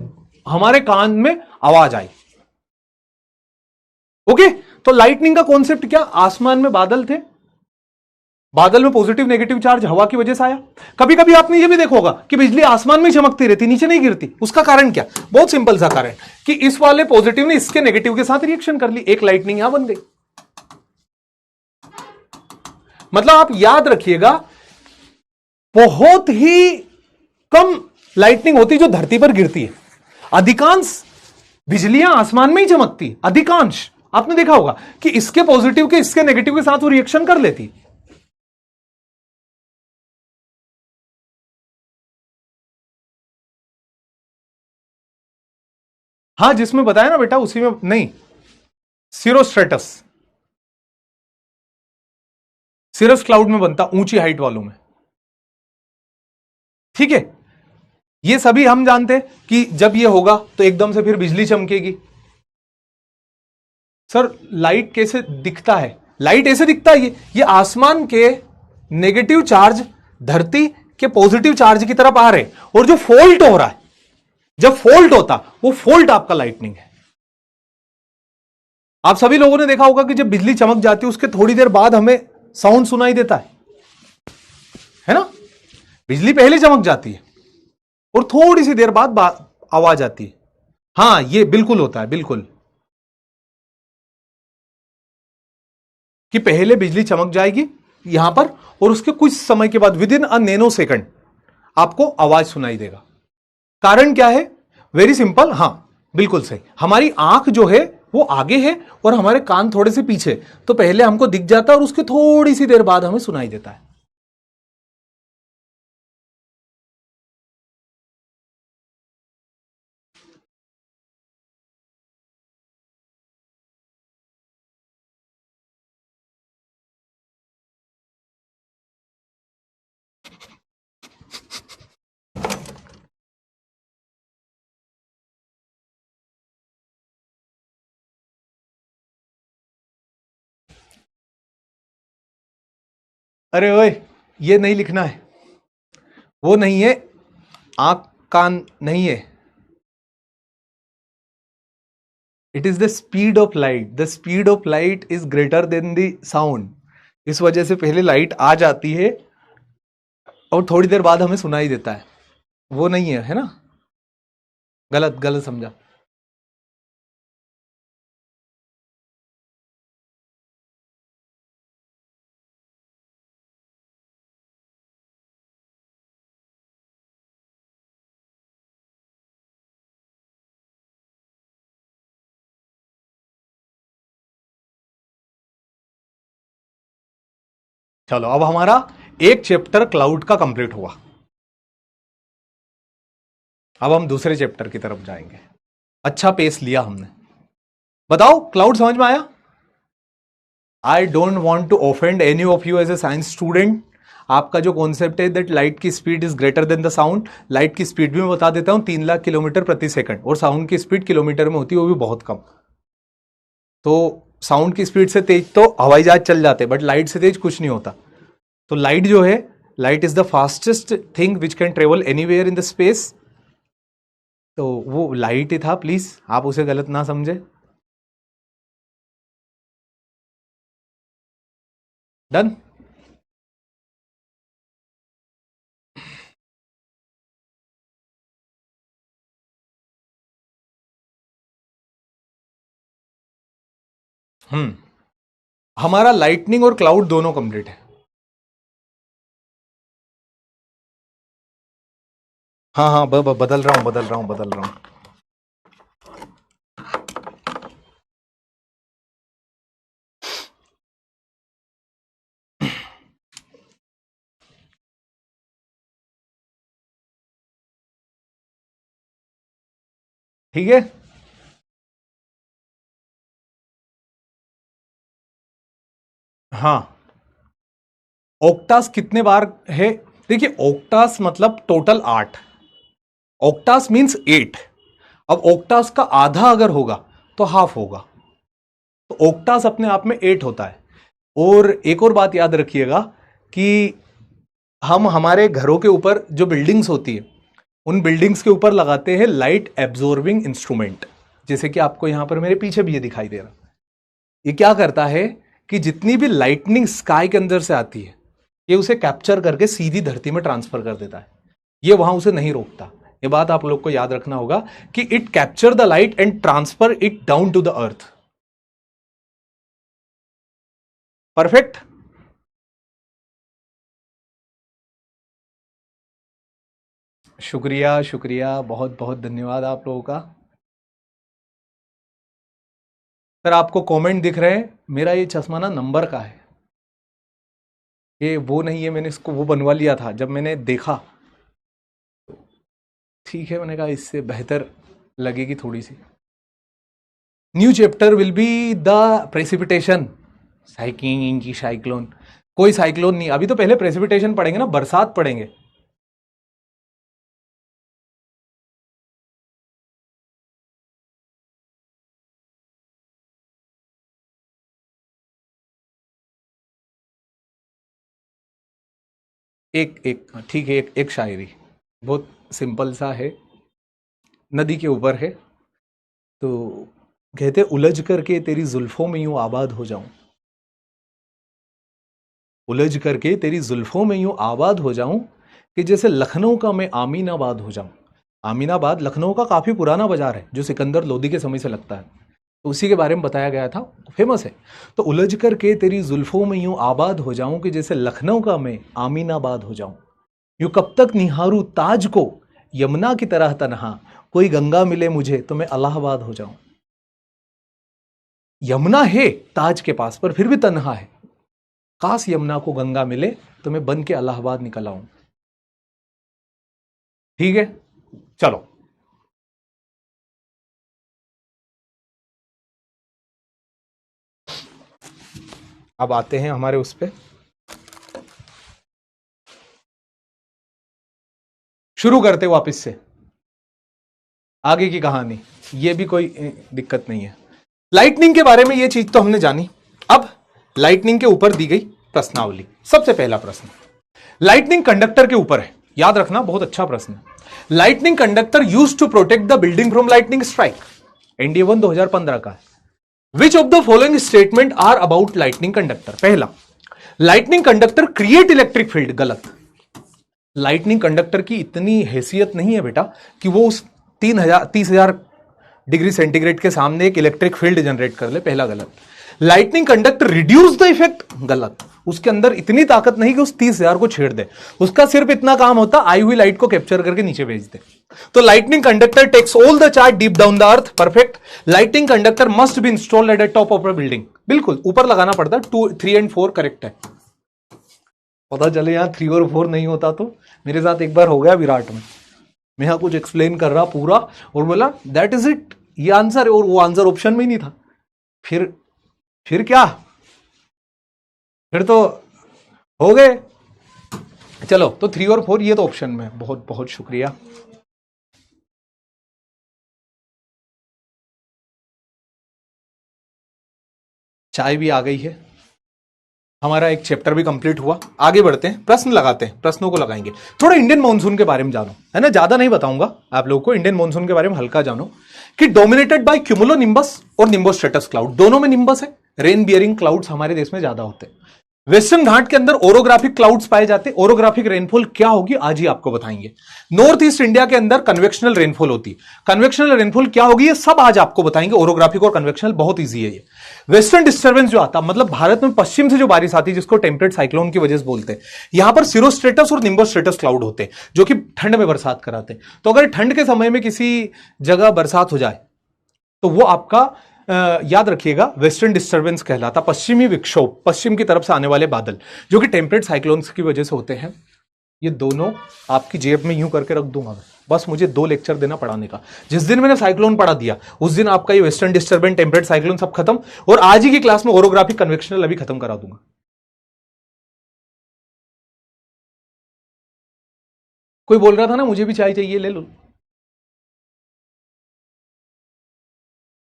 हमारे कान में आवाज आई। ओके, तो लाइटनिंग का कॉन्सेप्ट क्या? आसमान में बादल थे, बादल में पॉजिटिव नेगेटिव चार्ज हवा की वजह से आया। कभी कभी आपने यह भी देखा होगा कि बिजली आसमान में चमकती रहती, नीचे नहीं गिरती। उसका कारण क्या? बहुत सिंपल सा कारण कि इस वाले पॉजिटिव ने इसके नेगेटिव के साथ रिएक्शन कर ली, एक लाइटनिंग यहां बन गई। मतलब आप याद रखिएगा, बहुत ही कम लाइटनिंग होती जो धरती पर गिरती है। अधिकांश बिजलियां आसमान में ही चमकती, अधिकांश। आपने देखा होगा कि इसके पॉजिटिव के इसके नेगेटिव के साथ वो रिएक्शन कर लेती। हाँ जिसमें बताया ना बेटा उसी में, नहीं सिरोस्ट्रेटस, सिरस क्लाउड में बनता, ऊंची हाइट वालों में। ठीक है, ये सभी हम जानते हैं कि जब ये होगा तो एकदम से फिर बिजली चमकेगी। सर लाइट कैसे दिखता है? लाइट ऐसे दिखता है, ये आसमान के नेगेटिव चार्ज धरती के पॉजिटिव चार्ज की तरफ आ रहे, और जो फॉल्ट हो रहा है, जब फॉल्ट होता वो फॉल्ट आपका लाइटनिंग है। आप सभी लोगों ने देखा होगा कि जब बिजली चमक जाती है उसके थोड़ी देर बाद हमें साउंड सुनाई देता है ना? बिजली पहले चमक जाती है और थोड़ी सी देर बाद आवाज आती है। हाँ ये बिल्कुल होता है, बिल्कुल, कि पहले बिजली चमक जाएगी यहां पर और उसके कुछ समय के बाद with in a nano second आपको आवाज सुनाई देगा। कारण क्या है? वेरी सिंपल, हाँ बिल्कुल सही, हमारी आंख जो है वो आगे है और हमारे कान थोड़े से पीछे, तो पहले हमको दिख जाता है और उसके थोड़ी सी देर बाद हमें सुनाई देता है। अरे ओए, ये नहीं लिखना है, वो नहीं है, आंख कान नहीं है, it is the speed of light, the speed of light is greater than the sound. इस वजह से पहले लाइट आ जाती है और थोड़ी देर बाद हमें सुनाई देता है, वो नहीं है, है ना? गलत गलत समझा। चलो अब हमारा एक चैप्टर क्लाउड का कंप्लीट हुआ, अब हम दूसरे चैप्टर की तरफ जाएंगे। अच्छा पेस लिया हमने। बताओ क्लाउड समझ में आया? I don't want to offend any of you as a science student. आपका जो कॉन्सेप्ट है दैट लाइट की speed is greater than the sound, light की स्पीड भी मैं बता देता हूं 3 लाख किलोमीटर प्रति सेकंड, और साउंड की स्पीड किलोमीटर में होती है, वो भी बहुत कम। तो साउंड की स्पीड से तेज तो हवाई जहाज चल जाते, बट लाइट से तेज कुछ नहीं होता। तो लाइट जो है, light is the fastest thing which can travel anywhere in the space. तो वो लाइट ही था, प्लीज आप उसे गलत ना समझे। डन। हमारा लाइटनिंग और क्लाउड दोनों कंप्लीट है। हाँ हाँ, बदल रहा हूं, बदल रहा हूं, बदल रहा हूं। ठीक है, हाँ। ऑक्टास कितने बार है? देखिए ऑक्टास मतलब टोटल 8, ऑक्टास मींस 8। अब ऑक्टास का आधा अगर होगा तो हाफ होगा, तो ऑक्टास अपने आप में 8 होता है। और एक और बात याद रखिएगा कि हम हमारे घरों के ऊपर जो बिल्डिंग्स होती है, उन बिल्डिंग्स के ऊपर लगाते हैं लाइट एब्जॉर्बिंग इंस्ट्रूमेंट, जैसे कि आपको यहां पर मेरे पीछे भी ये दिखाई दे रहा। ये क्या करता है कि जितनी भी लाइटनिंग स्काई के अंदर से आती है, ये उसे कैप्चर करके सीधी धरती में ट्रांसफर कर देता है, ये वहां उसे नहीं रोकता। ये बात आप लोग को याद रखना होगा कि it capture the light and transfer it down to the earth. Perfect. शुक्रिया शुक्रिया, बहुत बहुत धन्यवाद आप लोगों का। सर आपको कमेंट दिख रहे हैं, मेरा ये चश्मा ना नंबर का है, ये वो नहीं है, मैंने इसको वो बनवा लिया था जब मैंने देखा। ठीक है, मैंने कहा इससे बेहतर लगेगी थोड़ी सी। New chapter will be the precipitation, cyclone. कोई साइक्लोन नहीं, अभी तो पहले प्रेसिपिटेशन पढ़ेंगे ना, बरसात पढ़ेंगे। एक एक ठीक है, एक शायरी बहुत सिंपल सा है, नदी के ऊपर है। तो कहते उलझ करके तेरी जुल्फों में यूं आबाद हो जाऊं, उलझ करके तेरी जुल्फों में यूं आबाद हो जाऊं कि जैसे लखनऊ का मैं आमीनाबाद हो जाऊं। आमीनाबाद लखनऊ का काफी पुराना बाजार है, जो सिकंदर लोदी के समय से लगता है, तो उसी के बारे में बताया गया था, फेमस है। तो उलझ करके तेरी जुल्फों में यूं आबाद हो जाऊं कि जैसे लखनऊ का मैं आमीनाबाद हो जाऊं। यूं कब तक निहारूं ताज को यमुना की तरह तन्हा, कोई गंगा मिले मुझे तो मैं इलाहाबाद हो जाऊं। यमुना है ताज के पास पर फिर भी तन्हा है, काश यमुना को गंगा मिले तो मैं बन के इलाहाबाद निकल आऊं। ठीक है, चलो अब आते हैं हमारे उस पे, शुरू करते वापस से आगे की कहानी। ये भी कोई दिक्कत नहीं है। लाइटनिंग के बारे में ये चीज तो हमने जानी। अब लाइटनिंग के ऊपर दी गई प्रश्नावली। सबसे पहला प्रश्न लाइटनिंग कंडक्टर के ऊपर है, याद रखना, बहुत अच्छा प्रश्न है। Lightning conductor use to protect the building from lightning strike, NDA 1 2015 का है। Which of the following statement are about lightning conductor? पहला, lightning conductor create electric field, गलत। लाइटनिंग कंडक्टर की इतनी हैसियत नहीं है बेटा कि वो उस 30,000 डिग्री सेंटीग्रेड के सामने एक इलेक्ट्रिक फील्ड जनरेट कर ले, पहला गलत। Lightning conductor reduce the effect, गलत। उसके अंदर इतनी ताकत नहीं कि उस 30,000 को छेड़ दे, उसका सिर्फ इतना काम होता आई हुई लाइट को कैप्चर करके नीचे भेज दे। तो lightning conductor takes all the charge deep down the earth, perfect. Lightning conductor must be installed at the top of a building, बिल्कुल ऊपर लगाना पड़ता है। 2, 3 एंड 4 करेक्ट है। पता चले यहां 3 और 4 नहीं होता तो मेरे साथ एक बार हो गया विराट में, मैं यहां कुछ एक्सप्लेन कर रहा पूरा और बोला दैट इज इट, ये आंसर है, और वो आंसर ऑप्शन में ही नहीं था। फिर क्या, फिर तो हो गए। चलो, तो 3 और 4 ये तो ऑप्शन में। बहुत बहुत शुक्रिया। चाय भी आ गई है, हमारा एक चैप्टर भी कंप्लीट हुआ। आगे बढ़ते हैं, प्रश्न लगाते हैं, प्रश्नों को लगाएंगे। थोड़ा इंडियन मॉनसून के बारे में जानो, है ना, ज्यादा नहीं बताऊंगा आप लोगों को, इंडियन मॉनसून के बारे में हल्का जानो कि डोमिनेटेड बाय क्यूमुलो निम्बस और निम्बोस्ट्रेटस क्लाउड, दोनों में निम्बस है। रेन बियरिंग क्लाउड्स हमारे देश में ज्यादा होते हैं। वेस्टर्न घाट के अंदर ओरोग्राफिक क्लाउड्स पाए जाते हैं। ओरोग्राफिक रेनफॉल क्या होगी आज ही आपको बताएंगे। नॉर्थ ईस्ट इंडिया के अंदर कन्वेक्शनल रेनफॉल होती है। कन्वेक्शनल रेनफॉल क्या होगी ये सब आज आपको बताएंगे। ओरोग्राफिक और कन्वेक्शनल बहुत ईजी है ये। वेस्टर्न डिस्टर्बेंस जो आता, मतलब भारत में पश्चिम से जो बारिश आती है, जिसको टेम्परेट साइक्लोन की वजह से बोलते हैं, यहां पर सिरोस्ट्रेटस और निम्बोस्ट्रेटस क्लाउड होते हैं जो कि ठंड में बरसात कराते हैं। तो अगर ठंड के समय में किसी जगह बरसात हो जाए तो वो आपका याद रखिएगा वेस्टर्न डिस्टर्बेंस कहलाता। पश्चिमी विक्षोभ, पश्चिम की तरफ से आने वाले बादल जो कि टेम्परेट साइक्लोन्स की वजह से होते हैं। ये दोनों आपकी जेब में यूं करके रख दूंगा मैं, बस मुझे 2 लेक्चर देना पढ़ाने का। जिस दिन मैंने साइक्लोन पढ़ा दिया उस दिन आपका ये वेस्टर्न डिस्टर्बेंस, टेम्परेट साइक्लोन सब खत्म, और आज ही की क्लास में ओरोग्राफिक कन्वेक्शनल अभी खत्म करा दूंगा। कोई बोल रहा था ना मुझे भी चाय चाहिए, ले लो।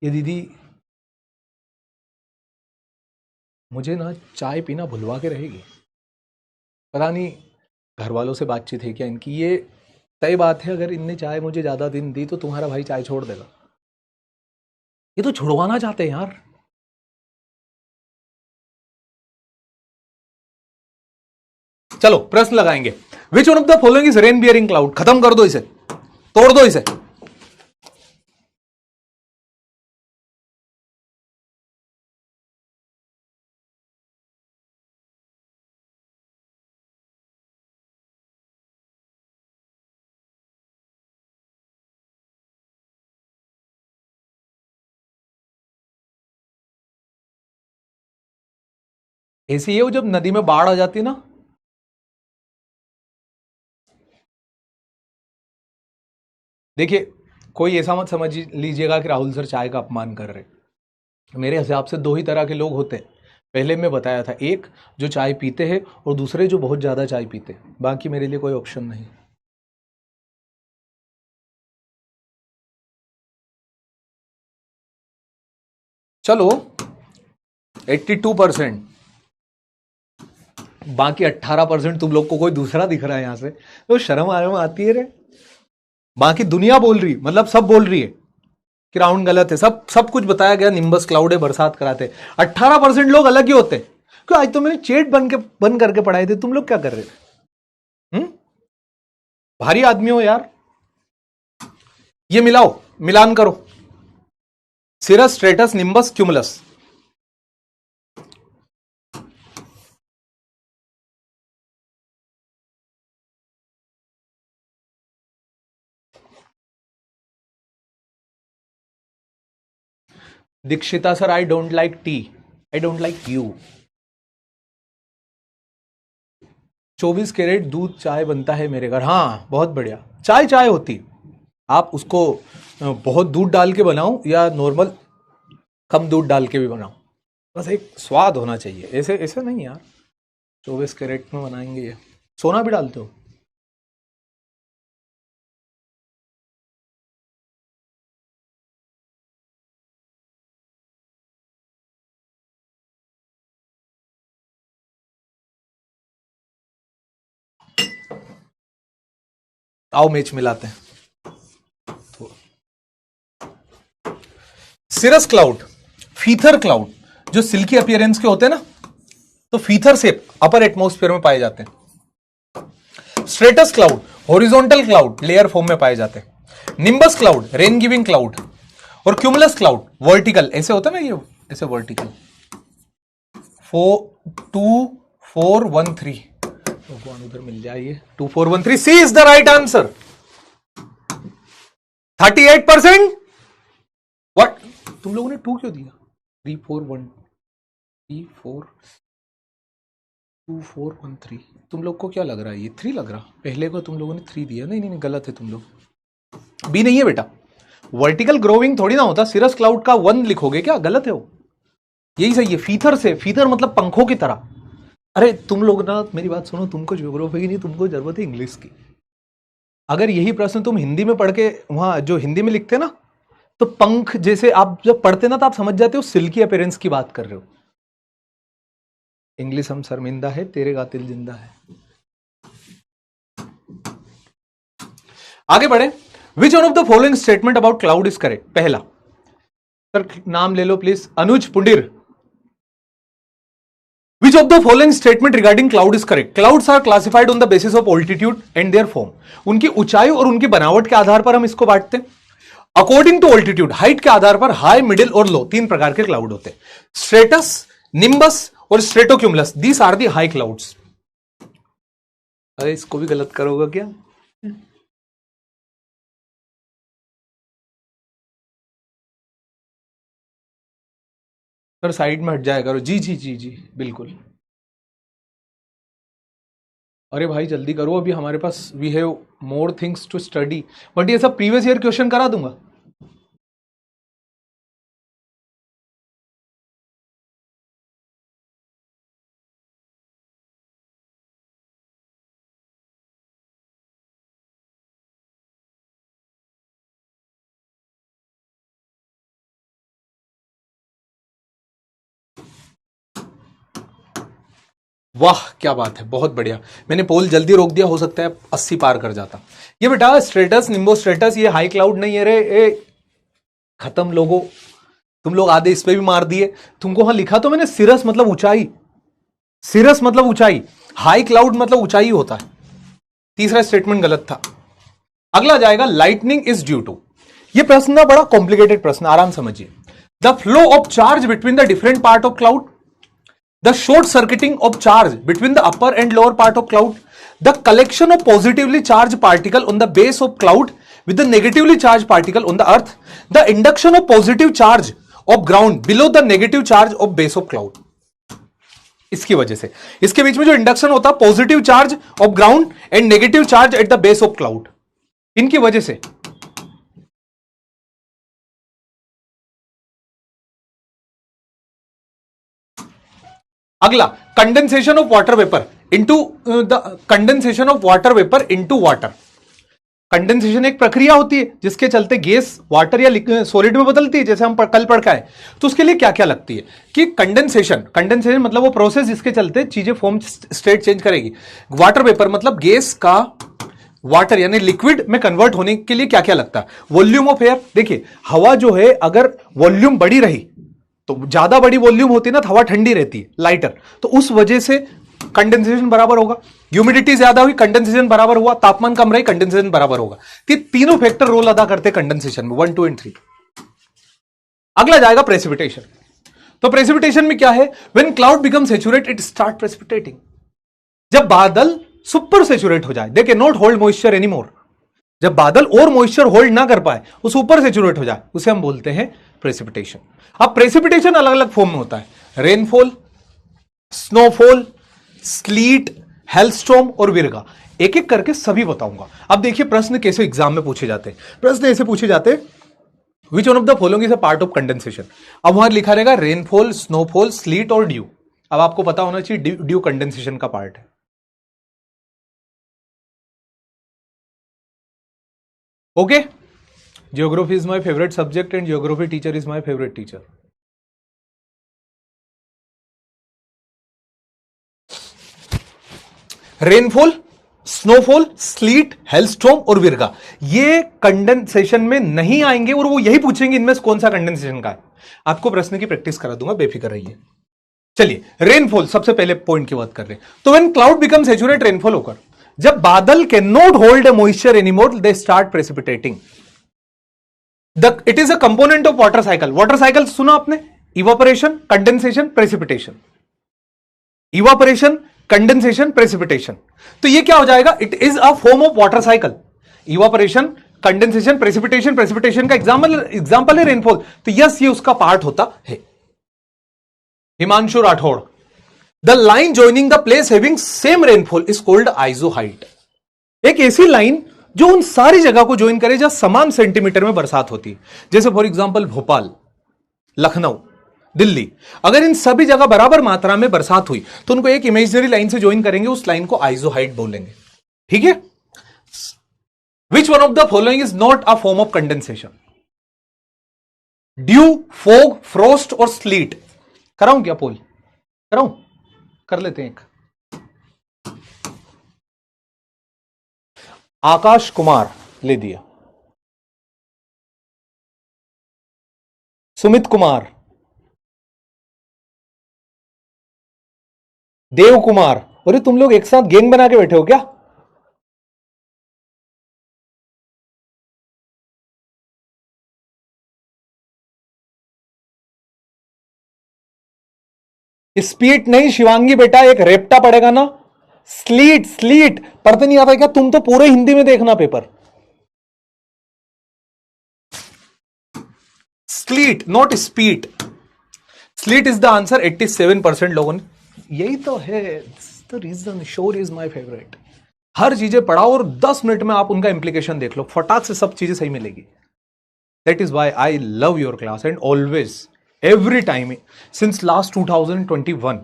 ये दीदी मुझे ना चाय पीना भुलवा के रहेगी, पता नहीं घर वालों से बातचीत है क्या इनकी। ये तय बात है, अगर इनने चाय मुझे ज्यादा दिन दी तो तुम्हारा भाई चाय छोड़ देगा। ये तो छुड़वाना चाहते हैं यार। चलो प्रश्न लगाएंगे। विच one of the following is rain bearing cloud? खत्म कर दो इसे, तोड़ दो इसे। ऐसी है वो जब नदी में बाढ़ आ जाती है ना, देखिए कोई ऐसा मत समझ लीजिएगा कि राहुल सर चाय का अपमान कर रहे। मेरे हिसाब से दो ही तरह के लोग होते हैं। पहले मैं बताया था, एक जो चाय पीते हैं और दूसरे जो बहुत ज़्यादा चाय पीते हैं। बाकी मेरे लिए कोई ऑप्शन नहीं। चलो 82%, बाकी 18% तुम लोग को कोई दूसरा दिख रहा है यहां से, तो शर्म आती है रे। बाकी दुनिया बोल रही, मतलब सब बोल रही है कि राउंड गलत है, सब कुछ बताया गया, निम्बस क्लाउड है, बरसात कराते। 18% लोग अलग ही होते हैं। क्यों, आज तो मैंने चेट बन करके पढ़ाए थे, तुम लोग क्या कर रहे थे? भारी आदमी हो यार। ये मिलाओ, मिलान करो, cirrus, stratus, nimbus, cumulus. Dikshita sir, I don't like tea, I don't like you. 24 carat दूध चाय बनता है मेरे घर। हाँ बहुत बढ़िया, चाय चाय होती। आप उसको बहुत दूध डाल के बनाओ या नॉर्मल कम दूध डाल के भी बनाओ, बस एक स्वाद होना चाहिए। ऐसे ऐसे नहीं यार, 24 कैरेट में बनाएंगे ये। सोना भी डालते हो? आओ मैच मिलाते हैं। तो सिरस क्लाउड, फीथर क्लाउड, जो सिल्की अपीयरेंस के होते हैं ना, तो फीथर से अपर एटमॉस्फेयर में पाए जाते हैं। Stratus cloud, horizontal cloud, layer form में पाए जाते हैं। Nimbus cloud, rain giving cloud. और क्यूमुलस क्लाउड, वर्टिकल, ऐसे होता है ना, ये ऐसे वर्टिकल। 2413, भगवान उधर मिल जाइए। 2413, C is the right answer. 38%। What, तुम लोगों ने 2 क्यों दिया? 2413, तुम लोग को क्या लग रहा है, ये 3 लग रहा? पहले को तुम लोगों ने 3 दिया। नहीं नहीं नहीं, गलत है तुम लोग। बी नहीं है बेटा, वर्टिकल ग्रोविंग थोड़ी ना होता। सिरस क्लाउड का 1 लिखोगे क्या? गलत है वो, यही सही है। फीथर से, फीथर मतलब पंखों की तरह। अरे तुम लोग ना, मेरी बात सुनो, तुमको ज्योग्राफी की नहीं, तुमको जरूरत है इंग्लिश की। अगर यही प्रश्न तुम हिंदी में पढ़ के, वहां जो हिंदी में लिखते ना, तो पंख जैसे आप जब पढ़ते ना, तो आप समझ जाते हो सिल्की अपीयरेंस की बात कर रहे हो। इंग्लिश हम शर्मिंदा है, तेरे कातिल जिंदा है। आगे बढ़े। Which one of the following statement about cloud is correct? पहला, सर नाम ले लो please, Anuj Pundir. Which of the following statement regarding cloud is correct? Clouds are classified on the basis of altitude and their form. उनकी ऊंचाई और उनकी बनावट के आधार पर हम इसको बांटते हैं। अकॉर्डिंग टू ऑल्टीट्यूड, हाइट के आधार पर हाई, मिडिल और लो, 3 प्रकार के क्लाउड होते हैं। स्ट्रेटस, निम्बस और stratocumulus, these are the high clouds. अरे इसको भी गलत करोगे क्या? सर साइड में हट जाया करो। जी जी जी जी बिल्कुल। अरे भाई जल्दी करो, अभी हमारे पास we have more things to study. But ये सब प्रीवियस ईयर क्वेश्चन करा दूंगा। वाह क्या बात है, बहुत बढ़िया। मैंने पोल जल्दी रोक दिया, हो सकता है 80 पार कर जाता। ये बेटा स्ट्रेटस, निम्बो स्ट्रेटस, ये हाई क्लाउड नहीं है रे। खत्म लोगो, तुम लोग आधे इस पे भी मार दिए। तुमको हाँ लिखा तो मैंने, सिरस मतलब ऊंचाई, सिरस मतलब ऊंचाई, हाई क्लाउड मतलब ऊंचाई होता है। तीसरा स्टेटमेंट गलत था। अगला जाएगा, लाइटनिंग इज ड्यू टू। ये प्रश्न ना बड़ा कॉम्प्लिकेटेड प्रश्न, आराम समझिए। The flow of charge between the different part of cloud, the short circuiting of charge between the upper and lower part of cloud, the collection of positively charged particle on the base of cloud with the negatively charged particle on the earth, the induction of positive charge of ground below the negative charge of base of cloud। इसकी वजह से, इसके बीच में जो induction होता है, positive charge of ground and negative charge at the base of cloud, इनकी वजह से। अगला, condensation of water vapour into the condensation of water vapour into water. Condensation एक प्रक्रिया होती है जिसके चलते गैस वाटर या सॉलिड में बदलती है, जैसे हम कल पढ़ के आए। तो उसके लिए क्या क्या लगती है कि कंडेंसेशन मतलब वो प्रोसेस जिसके चलते चीजें फॉर्म स्टेट चेंज करेगी। वाटर वेपर मतलब गैस का वाटर यानी लिक्विड में कन्वर्ट होने के लिए क्या क्या लगता है। वॉल्यूम ऑफ एयर, देखिए हवा जो है अगर वॉल्यूम बड़ी रही तो ज्यादा बड़ी वॉल्यूम होती है ना, तो हवा ठंडी रहती है, लाइटर, तो उस वजह से कंडेंसेशन बराबर होगा। ह्यूमिडिटी ज्यादा हुई, कंडेंसेशन बराबर हुआ, तापमान कम रही, कंडेंसेशन बराबर होगा। तीनों फैक्टर रोल अदा करते हैं कंडेंसेशन में, 1, 2 एंड 3। अगला जाएगा प्रेसिपिटेशन। तो प्रेसिपिटेशन में क्या है, when cloud become saturate it start precipitating. जब बादल सुपर सैचुरेट हो जाए, देखिए नॉट होल्ड मॉइस्चर एनीमोर, जब बादल और मॉइस्चर होल्ड ना कर पाए, वो सुपर सैचुरेट हो जाए, उसे हम बोलते हैं प्रेसिपिटेशन। अब प्रेसिपिटेशन अलग अलग फॉर्म में होता है, रेनफॉल, स्नोफॉल, स्लीट, हेलस्टॉर्म और विरगा। एक एक करके सभी बताऊंगा। अब देखिए प्रश्न कैसे एग्जाम में पूछे जाते हैं। प्रश्न ऐसे पूछे जाते हैं, विच one of the following is a part of condensation. अब वहां लिखा रहेगा रेनफॉल, स्नोफॉल, स्लीट और ड्यू। अब आपको पता होना चाहिए ड्यू कंडेंसेशन का पार्ट है। Okay, geography is my favourite subject and geography teacher is my favourite teacher. Rainfall, snowfall, slit, hailstorm और विरगा, ये कंडेंसेशन में नहीं आएंगे और वो यही पूछेंगे इनमें से कौन सा कंडेंसेशन का है। आपको प्रश्न की प्रैक्टिस करा दूंगा, बेफिक्र रहिए। चलिए, रेनफॉल सबसे पहले पॉइंट की बात कर रहे हैं। तो when cloud become saturate, rainfall होकर जब बादल can not hold a moisture anymore, they start precipitating. It is a component of water cycle. Water cycle सुना आपने, evaporation, condensation, precipitation. Evaporation, condensation, precipitation. तो ये क्या हो जाएगा, it is a form of water cycle. Evaporation, condensation, precipitation. Precipitation का example है rainfall, तो यस ये उसका पार्ट होता है। Himanshu Rathore, the line joining the place having same rainfall is called isohyet. एक ऐसी लाइन जो उन सारी जगह को ज्वाइन करे जहां समान सेंटीमीटर में बरसात होती है, जैसे फॉर एग्जांपल भोपाल, लखनऊ, दिल्ली। अगर इन सभी जगह बराबर मात्रा में बरसात हुई तो उनको एक इमेजिनरी लाइन से ज्वाइन करेंगे, उस लाइन को आइजोहाइट बोलेंगे। ठीक है। विच one of the following is not a form of condensation. Due, fog, frost और स्लीट। कराऊं क्या पोल, कराऊं, कर लेते हैं एक। आकाश कुमार ले दिया, सुमित कुमार, देव कुमार। अरे तुम लोग एक साथ गैंग बना के बैठे हो क्या? स्पीड नहीं शिवांगी बेटा, एक रेप्टा पड़ेगा ना। स्लीट, स्लीट पढ़ते नहीं आता क्या तुम? तो पूरे हिंदी में देखना paper. Slit not speed. Slit is the answer. 87% लोगों ने, यही तो है द रीजन शोर इज माय फेवरेट। हर चीजें पढ़ाओ और 10 मिनट में आप उनका इंप्लीकेशन देख लो, फटाक से सब चीजें सही मिलेगी। That is why I love your class and always every time since last 2021,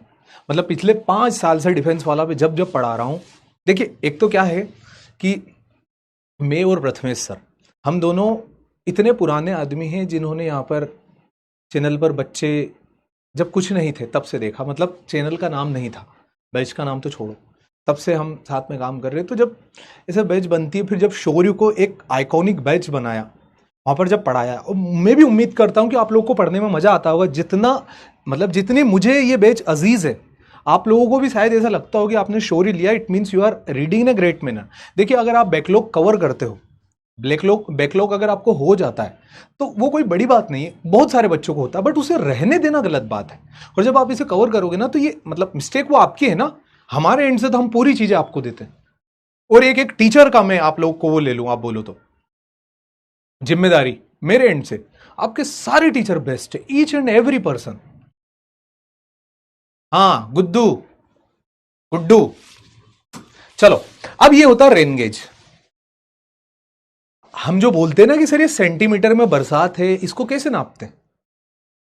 मतलब पिछले 5 साल से डिफेंस वाला पे जब जब पढ़ा रहा हूं। देखिए एक तो क्या है कि मैं और प्रथमेश सर, हम दोनों इतने पुराने आदमी हैं जिन्होंने यहाँ पर चैनल पर बच्चे जब कुछ नहीं थे तब से देखा, मतलब चैनल का नाम नहीं था, बैच का नाम तो छोड़ो, तब से हम साथ में काम कर रहे हैं। तो जब ऐसे बैच बनती है, फिर जब शौर्य को एक आइकॉनिक बैच बनाया, वहाँ पर जब पढ़ाया, और मैं भी उम्मीद करता हूँ कि आप लोगों को पढ़ने में मज़ा आता होगा जितना, मतलब जितनी मुझे ये बैच अजीज़ है, आप लोगों को भी शायद ऐसा लगता हो कि आपने शौर्य लिया, it means you are reading in a great manner. देखिए अगर आप बैकलॉग कवर करते हो, बैकलॉग अगर आपको हो जाता है तो वो कोई बड़ी बात नहीं है, बहुत सारे बच्चों को होता है, बट उसे रहने देना गलत बात है। और जब आप इसे कवर करोगे ना, तो ये मतलब मिस्टेक वो आपकी है ना, हमारे एंड से तो हम पूरी चीजें आपको देते हैं। और एक एक टीचर का मैं आप लोग को वो ले लूं, आप बोलो तो जिम्मेदारी मेरे एंड से, आपके सारे टीचर बेस्ट है, ईच एंड एवरी पर्सन। हाँ गुड्डू, चलो अब ये होता है रेन गेज। हम जो बोलते हैं ना कि सर ये सेंटीमीटर में बरसात है, इसको कैसे नापते हैं?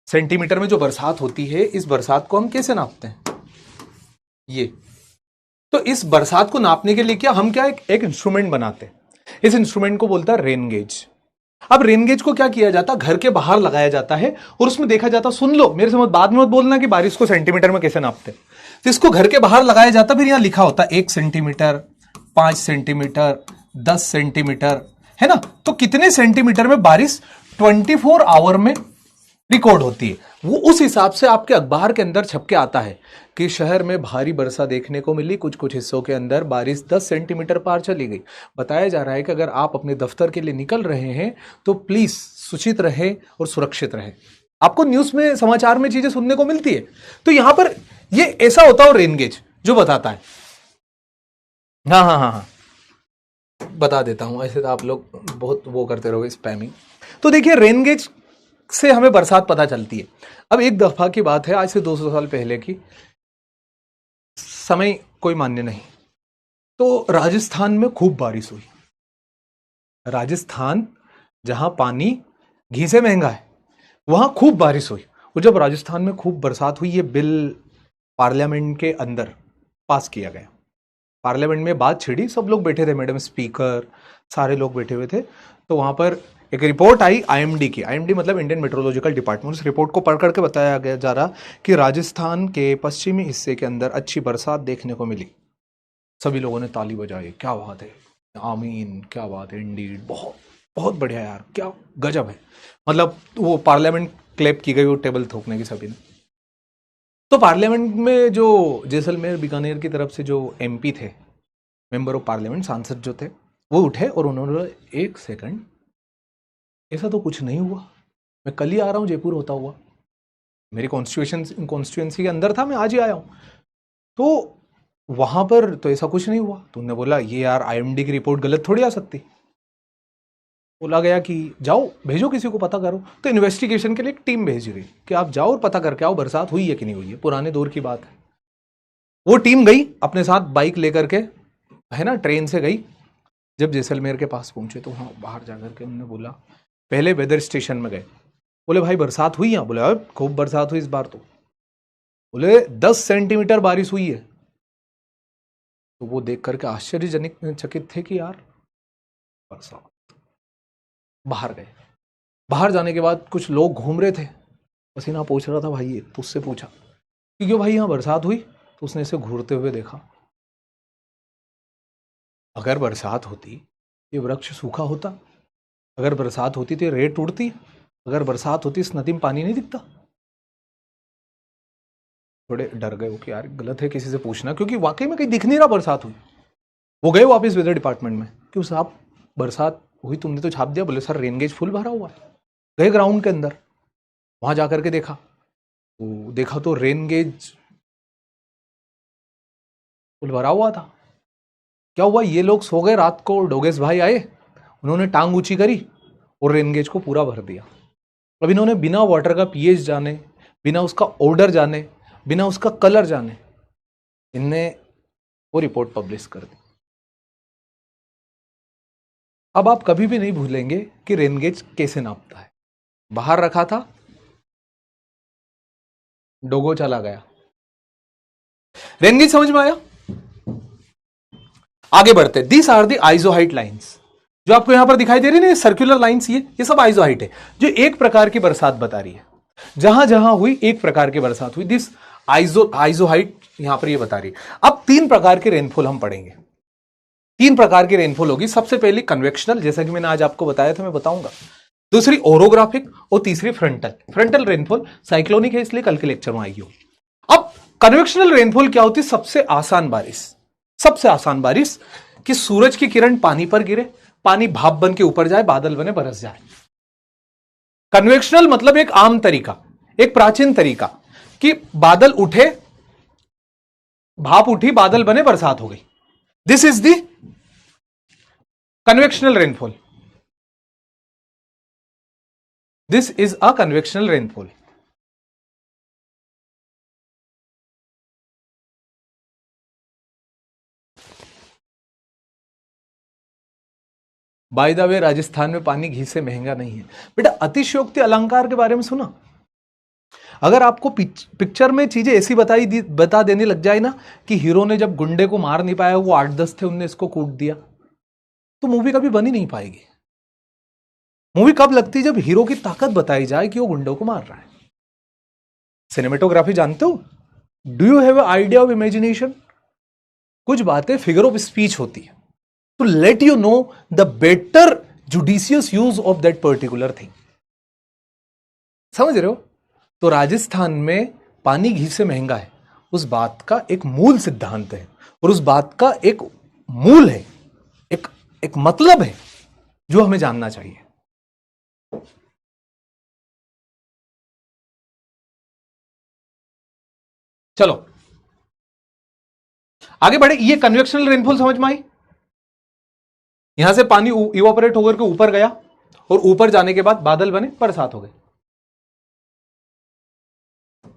सेंटीमीटर में जो बरसात होती है, इस बरसात को हम कैसे नापते हैं? ये। तो इस बरसात को नापने के लिए क्या हम क्या एक इंस्ट्रूमेंट बनाते हैं। इस इंस्ट्रूमेंट को बोलता है रेन गेज। अब रेन गेज को क्या किया जाता, घर के बाहर लगाया जाता है और उसमें देखा जाता, सुन लो मेरे से मत बाद में मत बोलना कि बारिश को सेंटीमीटर में कैसे नापते। तो इसको घर के बाहर लगाया जाता, फिर यहां लिखा होता 1 सेंटीमीटर, 5 सेंटीमीटर, 10 सेंटीमीटर, है ना। तो कितने सेंटीमीटर में बारिश 24 आवर में रिकॉर्ड होती है, वो उस हिसाब से आपके अखबार के अंदर छप के आता है कि शहर में भारी वर्षा देखने को मिली, कुछ कुछ हिस्सों के अंदर बारिश 10 सेंटीमीटर पार चली गई। बताया जा रहा है कि अगर आप अपने दफ्तर के लिए निकल रहे हैं तो प्लीज सूचित रहे और सुरक्षित रहे। आपको न्यूज में, समाचार में चीजें सुनने को मिलती है। तो यहां पर ये ऐसा होता है रेन गेज जो बताता है। हाँ हाँ हाँ हाँ, बता देता हूं, ऐसे तो आप लोग बहुत वो करते रहोगे स्पैमिंग। तो देखिए रेन गेज से हमें बरसात पता चलती है। अब एक दफा की बात है, आज से 200 साल पहले की, समय कोई मान्य नहीं, तो राजस्थान में खूब बारिश हुई। राजस्थान जहां पानी घी से महंगा है, वहां खूब बारिश हुई। और जब राजस्थान में खूब बरसात हुई, ये बिल पार्लियामेंट के अंदर पास किया गया। पार्लियामेंट में बात छिड़ी, सब लोग बैठे थे, मैडम स्पीकर, सारे लोग बैठे हुए थे। तो वहां पर एक रिपोर्ट आई आईएमडी की, आईएमडी मतलब इंडियन मेट्रोलॉजिकल डिपार्टमेंट। उस रिपोर्ट को पढ़ करके बताया गया जा रहा कि राजस्थान के पश्चिमी हिस्से के अंदर अच्छी बरसात देखने को मिली। सभी लोगों ने ताली बजाई, क्या बात है, आमीन, क्या बात है, इंडीड, बहुत बहुत बढ़िया यार, क्या गजब है। मतलब वो पार्लियामेंट क्लैप की गई, वो टेबल थूकने की सभी ने। तो पार्लियामेंट में जो जैसलमेर बीकानेर की तरफ से जो एमपी थे, मेंबर ऑफ पार्लियामेंट, सांसद जो थे, वो उठे और उन्होंने, एक सेकंड, ऐसा तो कुछ नहीं हुआ, मैं कल ही आ रहा हूं जयपुर होता हुआ, मेरी कॉन्स्टिट्यूएंसी के अंदर था, मैं आज ही आया हूं, तो वहां पर तो ऐसा कुछ नहीं हुआ। तो उन्होंने बोला ये यार आईएमडी की रिपोर्ट गलत थोड़ी आ सकती। बोला गया कि जाओ भेजो किसी को पता करो। तो इन्वेस्टिगेशन के लिए एक टीम भेजी गई कि आप जाओ और पता करके आओ बरसात हुई है कि नहीं हुई है। पुराने दौर की बात है। वो टीम गई अपने साथ बाइक लेकर के, है ना, ट्रेन से गई। जब जैसलमेर के पास पहुंचे तो वहां बाहर जाकर के उन्होंने बोला, पहले वेदर स्टेशन में गए, बोले भाई बरसात हुई यहाँ? बोले अब खूब बरसात हुई इस बार तो। बोले 10 सेंटीमीटर बारिश हुई है। तो वो देख करके आश्चर्यजनक चकित थे कि यार बरसात। बाहर गए, बाहर जाने के बाद कुछ लोग घूम रहे थे, पसीना पूछ रहा था भाई, तो उससे पूछा कि क्यों भाई यहाँ बरसात हुई? तो उसने इसे घूरते हुए देखा। अगर बरसात होती ये वृक्ष सूखा होता, अगर बरसात होती तो ये रेत टूटती, अगर बरसात होती इस नदी में पानी नहीं दिखता। थोड़े डर गए वो कि यार गलत है किसी से पूछना, क्योंकि वाकई में कहीं दिख नहीं रहा बरसात हुई। वो गए वापस वेदर डिपार्टमेंट में, क्यों साहब बरसात हुई, तुमने तो छाप दिया। बोले सर रेन गेज फुल भरा हुआ है। गए ग्राउंड के अंदर, वहां जाकर के देखा, तो देखा तो रेन गेज फुल भरा हुआ था। क्या हुआ, ये लोग सो गए रात को, डोगेश भाई आए, उन्होंने टांग ऊंची करी और रेन गेज को पूरा भर दिया। अब इन्होंने बिना वाटर का पीएच जाने, बिना उसका ऑर्डर जाने, बिना उसका कलर जाने, इनने वो रिपोर्ट पब्लिश कर दी। अब आप कभी भी नहीं भूलेंगे कि रेन गेज कैसे नापता है। बाहर रखा था, डोगो चला गया। रेन गेज समझ में आया? आगे बढ़ते, दीस आर दी आइसोहाइट लाइंस, जो आपको यहां पर दिखाई दे रही है ना, सर्कुलर लाइंस, ये सब आइसोहाइट है, जो एक प्रकार की बरसात बता रही है। जहां जहां हुई एक प्रकार की बरसात हुई, दिस आइसोहाइट यहां पर ये बता रही है। अब 3 प्रकार के रेनफॉल हम पढ़ेंगे। 3 प्रकार की रेनफॉल होगी। सबसे पहली कन्वेक्शनल, जैसा कि मैंने आज आपको बताया था, मैं बताऊंगा। दूसरी ओरोग्राफिक और तीसरी फ्रंटल। फ्रंटल रेनफॉल साइक्लोनिक है, इसलिए कल के लेक्चर में आएगी। अब कन्वेक्शनल रेनफॉल क्या होती है? सबसे आसान बारिश, सबसे आसान बारिश कि सूरज की किरण पानी पर गिरे, पानी भाप बन के ऊपर जाए, बादल बने, बरस जाए। कन्वेक्शनल मतलब एक आम तरीका, एक प्राचीन तरीका कि बादल उठे, भाप उठी, बादल बने, बरसात हो गई। This is the convectional rainfall. This is a convectional rainfall. By the way, Rajasthan में पानी घी से महंगा नहीं है। बेटा अतिशयोक्ति अलंकार के बारे में सुना? अगर आपको पिक्चर में चीजें ऐसी बता देने लग जाए ना कि हीरो ने जब गुंडे को मार नहीं पाया, वो 8-10 थे, उनने इसको कूट दिया, तो मूवी कभी बन ही नहीं पाएगी। मूवी कब लगती है? जब हीरो की ताकत बताई जाए कि वो गुंडों को मार रहा है। सिनेमेटोग्राफी जानते हो? Do you have idea of imagination? कुछ बातें फिगर ऑफ स्पीच होती है to let you know the better judicious use of that particular thing. समझ रहे हो? तो राजस्थान में पानी घी से महंगा है, उस बात का एक मूल सिद्धांत है, और उस बात का एक मूल है, एक मतलब है जो हमें जानना चाहिए। चलो आगे बढ़े। ये कन्वेक्शनल रेनफॉल समझ में आई? यहां से पानी इवापोरेट होकर के ऊपर गया, और ऊपर जाने के बाद बादल बने, बरसात हो गई।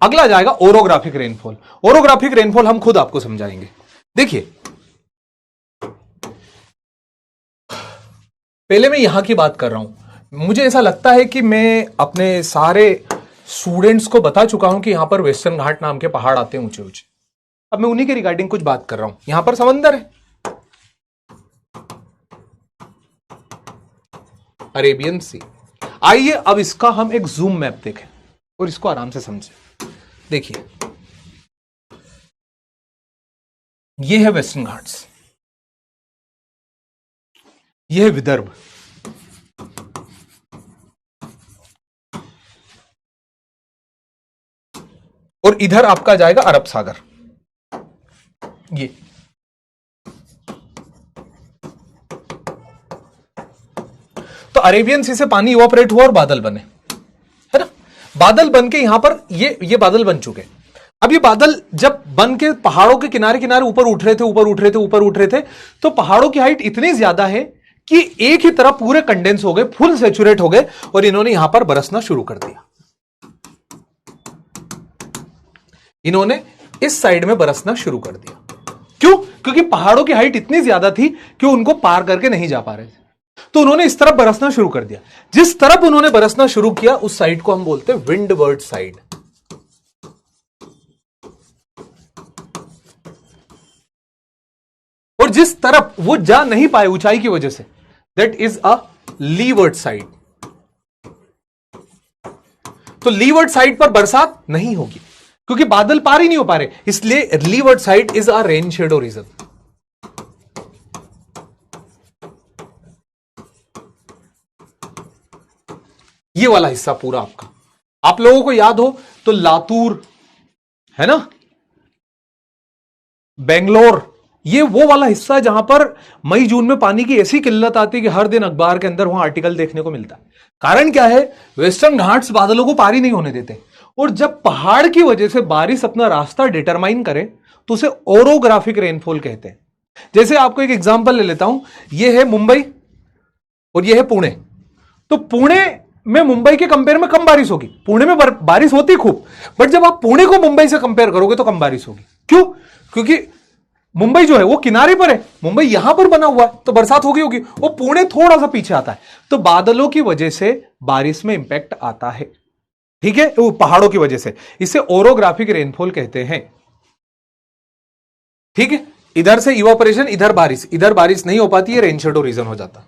अगला जाएगा ओरोग्राफिक रेनफॉल। ओरोग्राफिक रेनफॉल हम खुद आपको समझाएंगे। देखिए, पहले मैं यहां की बात कर रहा हूं। मुझे ऐसा लगता है कि मैं अपने सारे स्टूडेंट्स को बता चुका हूं कि यहां पर वेस्टर्न घाट नाम के पहाड़ आते हैं ऊंचे ऊंचे। अब मैं उन्हीं के रिगार्डिंग कुछ बात कर रहा हूं। यहां पर समंदर है, अरेबियन सी। आइए अब इसका हम एक जूम मैप देखें और इसको आराम से समझें। देखिए, ये है वेस्टर्न घाट्स, ये है विदर्भ, और इधर आपका जाएगा अरब सागर। ये तो अरेबियन सी से पानी इवापोरेट हुआ और बादल बने, है ना। बादल बन के यहां पर ये बादल बन चुके। अब ये बादल जब बन के पहाड़ों के किनारे किनारे ऊपर उठ रहे थे, तो पहाड़ों की हाइट इतनी ज्यादा है कि एक ही तरफ पूरे कंडेंस हो गए, फुल सेचुरेट हो गए, और इन्होंने यहां पर बरसना शुरू कर दिया। इन्होंने इस साइड में बरसना शुरू कर दिया। क्यों? क्योंकि पहाड़ों की हाइट इतनी ज्यादा थी कि उनको पार करके नहीं जा पा रहे थे, तो उन्होंने इस तरफ बरसना शुरू कर दिया। जिस तरफ उन्होंने बरसना शुरू किया, उस साइड को हम बोलते हैं विंडवर्ड साइड। और जिस तरफ वो जा नहीं पाए ऊंचाई की वजह से, that is a levered side. तो लीवर्ड साइड पर बरसात नहीं होगी क्योंकि बादल पार ही नहीं हो पा रहे, इसलिए levered side is a rain shadow reason. ये वाला हिस्सा पूरा आपका, आप लोगों को याद हो तो लातूर है ना, बेंगलोर, ये वो वाला हिस्सा है जहां पर मई जून में पानी की ऐसी किल्लत आती है कि हर दिन अखबार के अंदर वहां आर्टिकल देखने को मिलता है। कारण क्या है? वेस्टर्न घाट्स बादलों को पार ही नहीं होने देते, और जब पहाड़ की वजह से बारिश अपना रास्ता डिटरमाइन करे तो उसे ओरोग्राफिक रेनफॉल कहते हैं। जैसे आपको एक एग्जांपल ले लेता हूं, ये है मुंबई और ये है पुणे। तो पुणे में मुंबई के कंपेयर में कम बारिश होगी, पुणे में बारिश होती खूब, बट जब आप पुणे को मुंबई से कंपेयर करोगे तो कम बारिश होगी। क्यों? क्योंकि मुंबई जो है वो किनारे पर है, मुंबई यहां पर बना हुआ है, तो बरसात होगी वो पुणे थोड़ा सा पीछे आता है, तो बादलों की वजह से बारिश में इंपैक्ट आता है। ठीक है, वो पहाड़ों की वजह से, इसे ओरोग्राफिक रेनफॉल कहते हैं। ठीक है, इधर से इवापोरेशन, इधर बारिश नहीं हो पाती है, रेन शेडो रीजन हो जाता।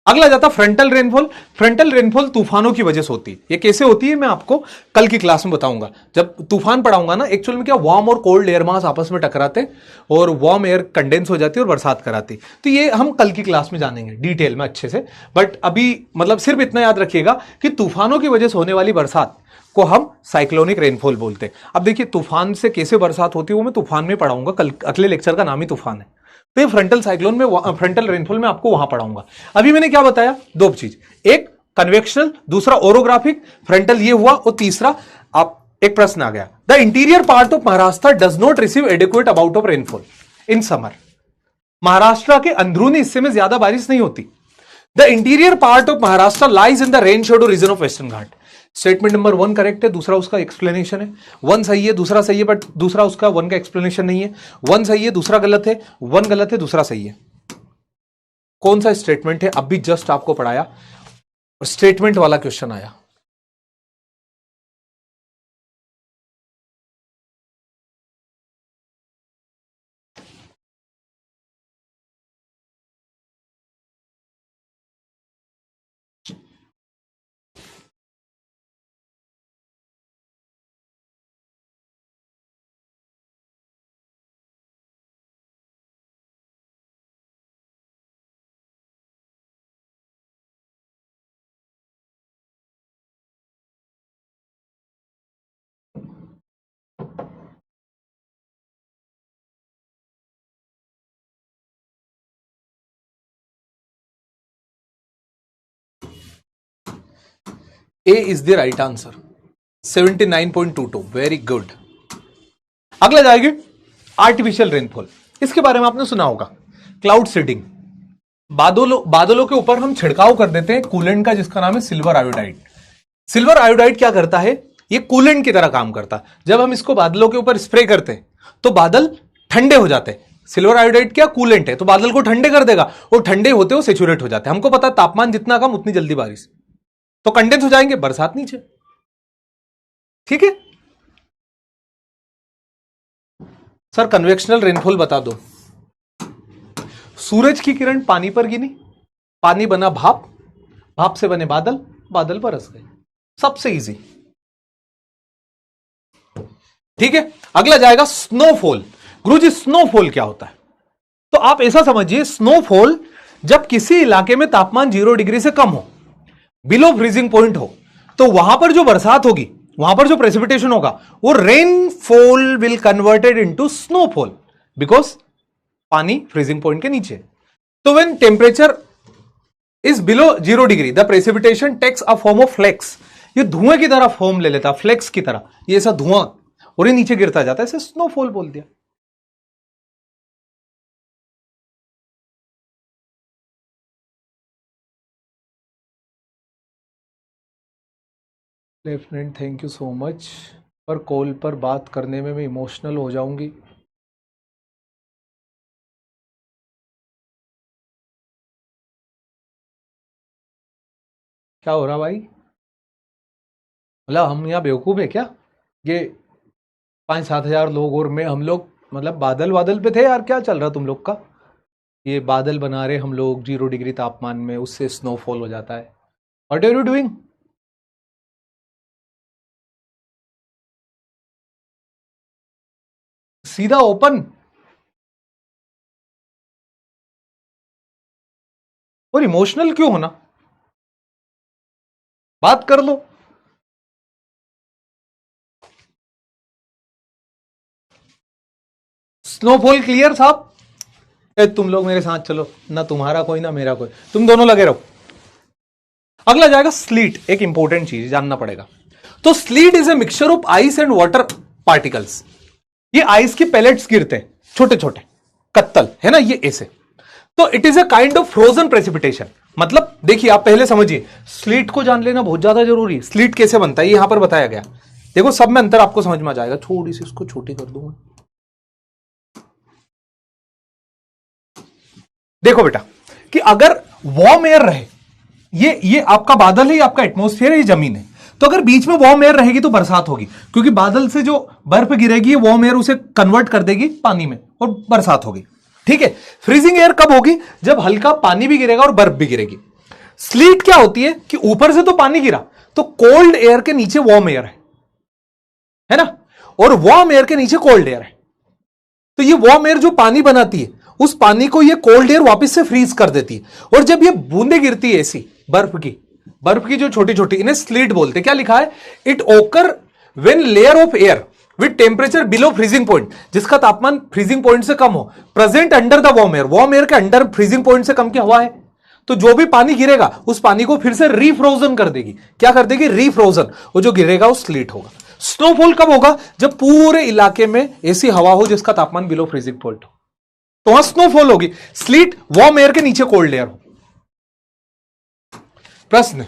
अगला जाता फ्रंटल रेनफॉल। फ्रंटल रेनफॉल तूफानों की वजह से होती है। ये कैसे होती है मैं आपको कल की क्लास में बताऊंगा, जब तूफान पढ़ाऊंगा ना। एक्चुअल में क्या, वार्म और कोल्ड एयर मास आपस में टकराते और वार्म एयर कंडेंस हो जाती है और बरसात कराती। तो ये हम कल की क्लास में जानेंगे डिटेल में अच्छे से, बट अभी मतलब सिर्फ इतना याद रखिएगा कि तूफानों की वजह से होने वाली बरसात को हम साइक्लोनिक रेनफॉल बोलते हैं। अब देखिए, तूफान से कैसे बरसात होती है वो मैं तूफान में पढ़ाऊंगा, कल अगले लेक्चर का नाम ही तूफान है। तो ये फ्रंटल साइक्लोन में, फ्रंटल रेनफॉल में आपको वहां पढ़ाऊंगा। अभी मैंने क्या बताया? दो चीज, एक कन्वेक्शनल, दूसरा ओरोग्राफिक। फ्रंटल ये हुआ, और तीसरा आप एक प्रश्न आ गया, the interior part of Maharashtra does not receive adequate amount of rainfall in summer. Maharashtra के अंदरूनी हिस्से में ज्यादा बारिश नहीं होती। The interior part of Maharashtra lies in the rain shadow reason of western Ghat. Statement number 1 correct है, दूसरा उसका एक्सप्लेनेशन है। 1 सही है, दूसरा सही है, बट दूसरा उसका 1 का एक्सप्लेनेशन नहीं है। 1 सही है, दूसरा गलत है, 1 गलत है, दूसरा सही है। कौन सा स्टेटमेंट है? अभी जस्ट आपको पढ़ाया, स्टेटमेंट वाला क्वेश्चन आया। A is the right answer, 79.22, very good. अगला जाएगी आर्टिफिशियल रेनफॉल। इसके बारे में आपने सुना होगा, क्लाउड सीडिंग। बादलों के ऊपर हम छिड़काव कर देते हैं कूलेंट का, जिसका नाम है सिल्वर आयोडाइड। सिल्वर आयोडाइड क्या करता है, ये कूलेंट की तरह काम करता है। जब हम इसको बादलों के ऊपर स्प्रे करते हैं तो बादल ठंडे हो जाते हैं। सिल्वर आयोडाइड क्या, कूलेंट है, तो बादल को ठंडे कर देगा, और ठंडे होते हो सेचुरेट हो जाते हैं। हमको पता है तापमान जितना कम उतनी जल्दी बारिश, तो कंडेंस हो जाएंगे, बरसात नीचे। ठीक है सर, कन्वेक्शनल रेनफॉल बता दो। सूरज की किरण पानी पर गिरी, पानी बना भाप, भाप से बने बादल, बादल बरस गए। सबसे इजी। ठीक है, अगला जाएगा स्नोफॉल। गुरुजी स्नोफॉल क्या होता है? तो आप ऐसा समझिए, स्नोफॉल जब किसी इलाके में तापमान 0 डिग्री से कम हो, बिलो फ्रीजिंग पॉइंट हो, तो वहां पर जो बरसात होगी, वहां पर जो प्रेसिपिटेशन होगा, वो rainfall will converted into snowfall, because पानी फ्रीजिंग पॉइंट के नीचे। तो when temperature is below 0 degree, the precipitation takes a form of flakes. ये धुएं की तरह फॉर्म ले लेता, फ्लेक्स की तरह, ये ऐसा धुआं, और ये नीचे गिरता जाता है, इसे स्नोफॉल बोल दिया। Lieutenant thank you so much, पर कॉल पर बात करने में मैं इमोशनल हो जाऊंगी। क्या हो रहा भाई? मतलब हम यहाँ बेवकूफ है क्या? ये 5-7 हजार लोग और मैं, हम लोग मतलब बादल बादल पे थे यार। क्या चल रहा तुम लोग का? ये बादल बना रहे हम लोग 0 डिग्री तापमान में, उससे स्नोफॉल हो जाता है। What are you doing? सीधा ओपन और इमोशनल क्यों होना? बात कर लो। स्नोफॉल क्लियर साहब? तुम लोग मेरे साथ चलो ना, तुम्हारा कोई ना मेरा कोई, तुम दोनों लगे रहो। अगला जाएगा स्लीट। एक इंपॉर्टेंट चीज जानना पड़ेगा। तो slit is a mixture of ice and water particles. ये आइस के पैलेट्स गिरते हैं, छोटे छोटे कत्तल है ना, ये ऐसे। तो it is a kind of frozen precipitation. मतलब देखिए, आप पहले समझिए, स्लीट को जान लेना बहुत ज्यादा जरूरी। स्लीट कैसे बनता है ये यहां पर बताया गया। देखो, सब में अंतर आपको समझ में आ जाएगा। थोड़ी सी इसको छोटी कर दूंगा। देखो बेटा, कि अगर वार्म एयर रहे, ये आपका बादल है, ये आपका एटमॉस्फेयर है, ये जमीन है, तो अगर बीच में वार्म एयर रहेगी तो बरसात होगी, क्योंकि बादल से जो बर्फ गिरेगी, ये वार्म एयर उसे कन्वर्ट कर देगी पानी में, और बरसात होगी। ठीक है। फ्रीजिंग एयर कब होगी? जब हल्का पानी भी गिरेगा और बर्फ भी गिरेगी। स्लीट क्या होती है कि ऊपर से तो पानी गिरा, तो कोल्ड एयर के नीचे वार्म एयर है ना, और वार्म एयर के नीचे कोल्ड एयर है। तो ये वार्म एयर जो पानी बनाती है, उस पानी को ये कोल्ड एयर वापस से फ्रीज कर देती है। और जब ये बूंदे गिरती है ऐसी बर्फ की जो छोटी छोटी, इन्हें स्लीट बोलते हैं। क्या लिखा है? It occur when layer of air with temperature below freezing point, जिसका तापमान फ्रीजिंग पॉइंट से कम हो, present under the warm air. Warm air के अंडर फ्रीजिंग पॉइंट से कम की हवा है, तो जो भी पानी गिरेगा उस पानी को फिर से रीफ्रोजन कर देगी। क्या कर देगी? रीफ्रोजन। और जो गिरेगा वो स्लीट होगा। स्नोफॉल कब होगा? जब पूरे इलाके में ऐसी हवा हो जिसका तापमान बिलो फ्रीजिंग पॉइंट हो, तो वहां स्नोफॉल होगी। स्लीट वार्म एयर के नीचे कोल्ड एयर हो। प्रश्न,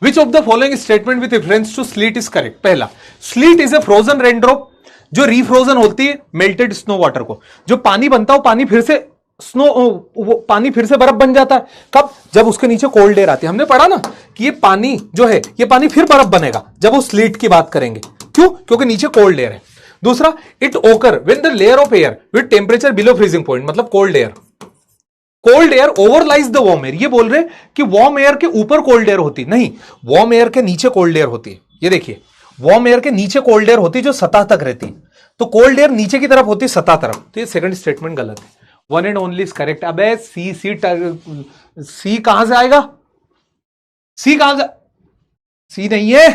which of the following statement with reference to sleet is correct? पहला, sleet is a frozen raindrop जो रीफ्रोजन होती है मेल्टेड स्नो वाटर को। जो पानी बनता है, पानी फिर से पानी फिर से बर्फ बन जाता है। कब? जब उसके नीचे कोल्ड एयर आती है। हमने पढ़ा ना कि ये पानी जो है, ये पानी फिर बर्फ बनेगा जब वो स्लीट की बात करेंगे। क्यों? क्योंकि नीचे कोल्ड एयर है। दूसरा, it occur when the layer of air with temperature below freezing point, मतलब cold air overlies the warm air. ये बोल रहे कि वार्म एयर के ऊपर कोल्ड एयर होती नहीं, वार्म एयर के नीचे कोल्ड एयर होती है। ये देखिए, वार्म एयर के नीचे कोल्ड एयर होती है जो सतह तक रहती है, तो कोल्ड एयर नीचे की तरफ होती है, सतह तरफ। तो ये सेकंड स्टेटमेंट गलत है। One and only is correct. अबे सी कहां से आएगा? सी कहां से? सी नहीं है।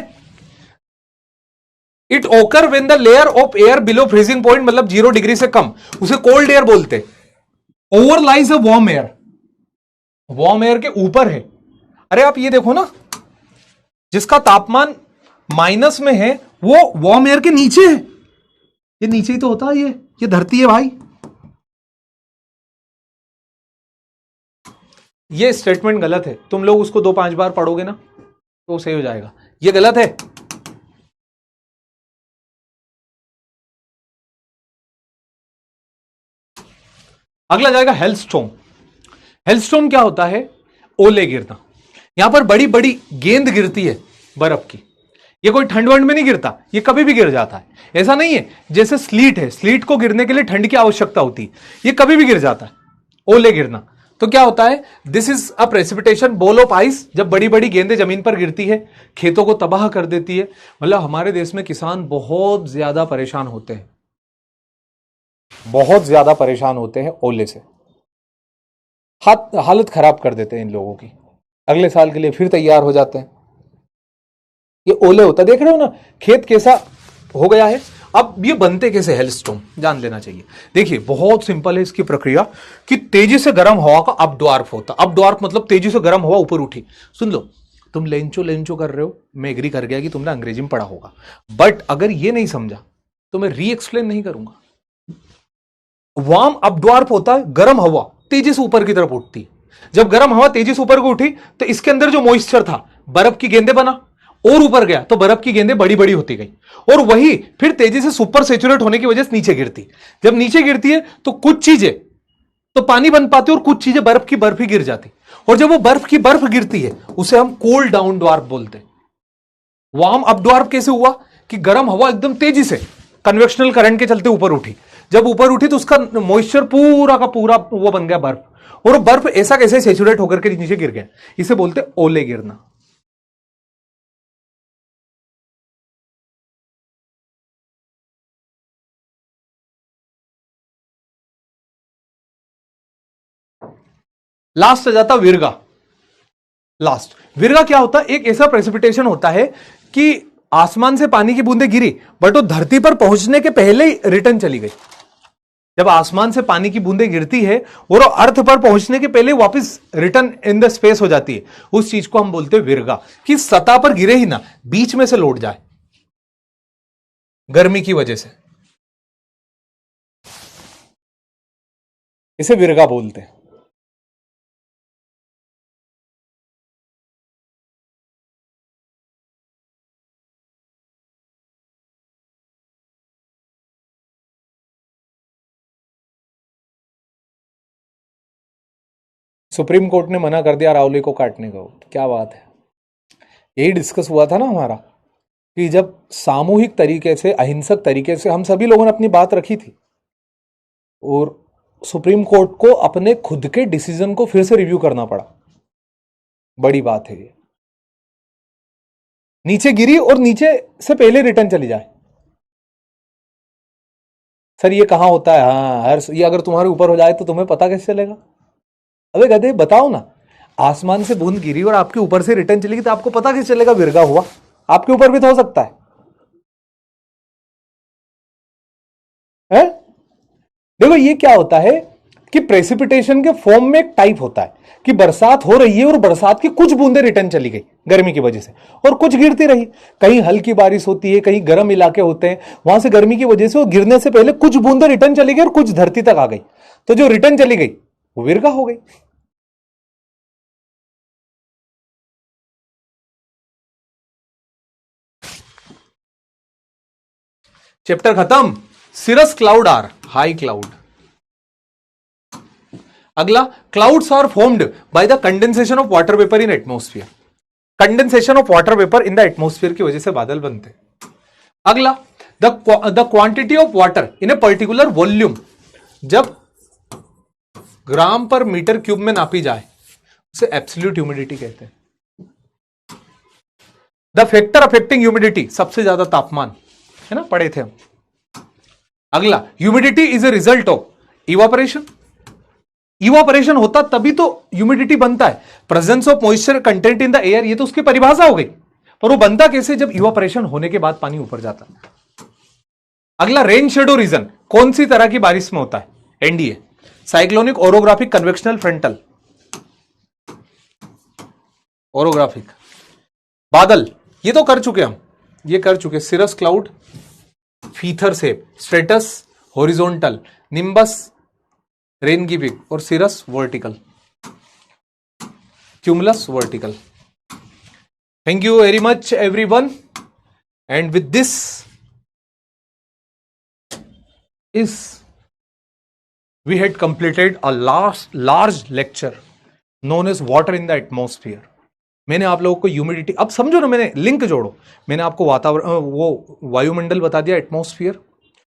It occur when the layer of air below freezing point, मतलब 0 डिग्री से कम, उसे कोल्ड एयर बोलते। Overlies a warm air, warm air के ऊपर है। अरे आप ये देखो ना, जिसका तापमान माइनस में है वो वार्म एयर के नीचे है। ये नीचे ही तो होता है, ये धरती है भाई। ये स्टेटमेंट गलत है, तुम लोग उसको 2-5 बार पढ़ोगे ना तो सही हो जाएगा। ये गलत है। अगला जाएगा हेलस्टॉर्म। हेलस्टॉर्म क्या होता है? ओले गिरना। यहां पर बड़ी बड़ी गेंद गिरती है बर्फ की। ये कोई ठंड वंड में नहीं गिरता, ये कभी भी गिर जाता है। ऐसा नहीं है जैसे स्लीट है, स्लीट को गिरने के लिए ठंड की आवश्यकता होती है, ये कभी भी गिर जाता है। ओले गिरना तो क्या होता है? This is a precipitation ball of ice. जब बड़ी बड़ी गेंदें जमीन पर गिरती है, खेतों को तबाह कर देती है। मतलब हमारे देश में किसान बहुत ज्यादा परेशान होते हैं, बहुत ज्यादा परेशान होते हैं ओले से। हालत खराब कर देते हैं इन लोगों की। अगले साल के लिए फिर तैयार हो जाते हैं। ये ओले होता, देख रहे हो ना खेत कैसा हो गया है। अब ये बनते कैसे हेलस्टॉर्म जान लेना चाहिए। देखिए बहुत सिंपल है इसकी प्रक्रिया कि तेजी से गर्म हवा का अपड्वार्फ होता। अपड्वार्फ मतलब तेजी से गर्म हवा ऊपर उठी। सुन लो, तुम लेंचो लेंचो कर रहे हो, मैं एग्री कर गया कि तुमने अंग्रेजी में पढ़ा होगा, बट अगर ये नहीं समझा तो मैं री एक्सप्लेन नहीं करूंगा। वार्म अपड्वार्फ होता है, गर्म हवा तेजी से ऊपर की तरफ उठती है। जब गर्म हवा तेजी से ऊपर को उठी तो इसके अंदर जो मॉइस्चर था बर्फ की गेंदें बना, और ऊपर गया तो बर्फ की गेंदें बड़ी बड़ी होती गई, और वही फिर तेजी से सुपर सेचुरेट होने की वजह से नीचे गिरती। जब नीचे गिरती है तो कुछ चीजें तो पानी बन पाती और कुछ चीजें बर्फ की बर्फ ही गिर जाती। और जब वो बर्फ की बर्फ गिरती है उसे हम कोल्ड डाउन ड्वार्फ बोलते हैं। वार्म अप ड्वार्फ कैसे हुआ कि गर्म हवा एकदम तेजी से कन्वेक्शनल करंट के चलते ऊपर उठी। जब ऊपर उठी तो उसका मॉइस्चर पूरा का पूरा वो बन गया बर्फ, और वो बर्फ ऐसा कैसे सेचुरेट होकर के नीचे गिर गया। इसे बोलते ओले गिरना। लास्ट आ जाता विरगा। लास्ट विरगा क्या होता है? एक ऐसा प्रेसिपिटेशन होता है कि आसमान से पानी की बूंदें गिरी बट वो धरती पर पहुंचने के पहले ही रिटर्न चली गई। जब आसमान से पानी की बूंदें गिरती है और अर्थ पर पहुंचने के पहले वापस रिटर्न इन द स्पेस हो जाती है, उस चीज को हम बोलते हैं विरगा। कि सतह पर गिरे ही ना, बीच में से लौट जाए गर्मी की वजह से, इसे विरगा बोलते हैं। सुप्रीम कोर्ट ने मना कर दिया रावली को काटने को। क्या बात है। यही डिस्कस हुआ था ना हमारा कि जब सामूहिक तरीके से, अहिंसक तरीके से हम सभी लोगों ने अपनी बात रखी थी और सुप्रीम कोर्ट को अपने खुद के डिसीजन को फिर से रिव्यू करना पड़ा। बड़ी बात है ये। नीचे गिरी और नीचे से पहले रिटर्न चली जाए। सर ये कहां होता है? हाँ, ये अगर तुम्हारे ऊपर हो जाए तो तुम्हें पता कैसे चलेगा? अबे गधे बताओ ना, आसमान से बूंद गिरी और आपके ऊपर से रिटर्न चलेगी तो आपको पता कैसे चलेगा विरगा हुआ? आपके ऊपर भी तो हो सकता है? देखो ये क्या होता है कि प्रेसिपिटेशन के फॉर्म में एक टाइप होता है कि बरसात हो रही है और बरसात की कुछ बूंदें रिटर्न चली गई गर्मी की वजह से और कुछ गिरती रही। कहीं हल्की बारिश होती है, कहीं गर्म इलाके होते हैं, वहां से गर्मी की वजह से वो गिरने से पहले कुछ बूंदें रिटर्न चली गई और कुछ धरती तक आ गई। तो जो रिटर्न चली गई वो विरगा हो गई। चैप्टर खत्म। Cirrus cloud are high cloud. अगला, clouds are formed by the condensation of water vapour in atmosphere. Condensation of water vapour in the atmosphere की वजह से बादल बनते हैं। अगला, the quantity of water in a particular volume जब gram पर मीटर क्यूब में नापी जाए उसे एब्सोल्यूट ह्यूमिडिटी कहते हैं। द फैक्टर अफेक्टिंग ह्यूमिडिटी, सबसे ज्यादा तापमान, है ना, पढ़े थे हम। अगला, humidity is a result of evaporation. Evaporation होता तभी तो ह्यूमिडिटी बनता है। Presence of moisture content in the air, ये तो उसकी परिभाषा हो गई, पर वो बनता कैसे? जब इवापोरेशन होने के बाद पानी ऊपर जाता है। अगला, रेन शेडो रीजन, कौन सी तरह की बारिश में होता है? NDA, cyclonic, orographic, convectional, frontal. Orographic. बादल, ये तो कर चुके हम, ये कर चुके। Cirrus cloud, feather shape, stratus horizontal, nimbus rain giving और cirrus vertical, cumulus vertical. Thank you very much everyone, and with this is we had completed a large lecture known as water in the atmosphere। मैंने आप लोगों को humidity, अब समझो ना, मैंने link जोड़ो। मैंने आपको वातावरण, वो वायुमंडल बता दिया, एटमॉस्फेयर।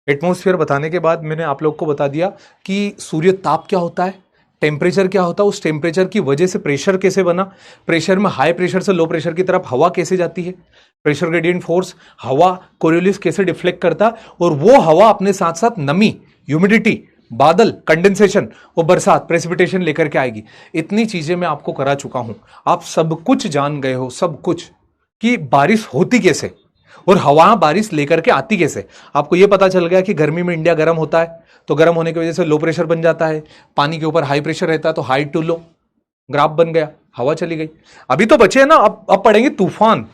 एटमॉस्फेयर बताने के बाद मैंने आप लोगों को बता दिया कि सूर्य ताप क्या होता है, टेम्परेचर क्या होता है, उस टेम्परेचर की वजह से प्रेशर कैसे बना, प्रेशर में हाई प्रेशर से लो प्रेशर की तरफ हवा कैसे जाती है, प्रेशर ग्रेडियंट फोर्स, हवा कोरियोलिस कैसे डिफ्लेक्ट करता, और वो हवा अपने साथ साथ नमी, ह्यूमिडिटी, बादल, कंडेंसेशन और बरसात, प्रेसिपिटेशन लेकर के आएगी। इतनी चीजें मैं आपको करा चुका हूं, आप सब कुछ जान गए हो, सब कुछ, कि बारिश होती कैसे और हवा बारिश लेकर के आती कैसे। आपको यह पता चल गया कि गर्मी में इंडिया गर्म होता है, तो गर्म होने की वजह से लो प्रेशर बन जाता है, पानी के ऊपर हाई प्रेशर रहता है तो हाई टू लो ग्राफ बन गया, हवा चली गई। अभी तो बचे ना, अब पढ़ेंगे तूफान,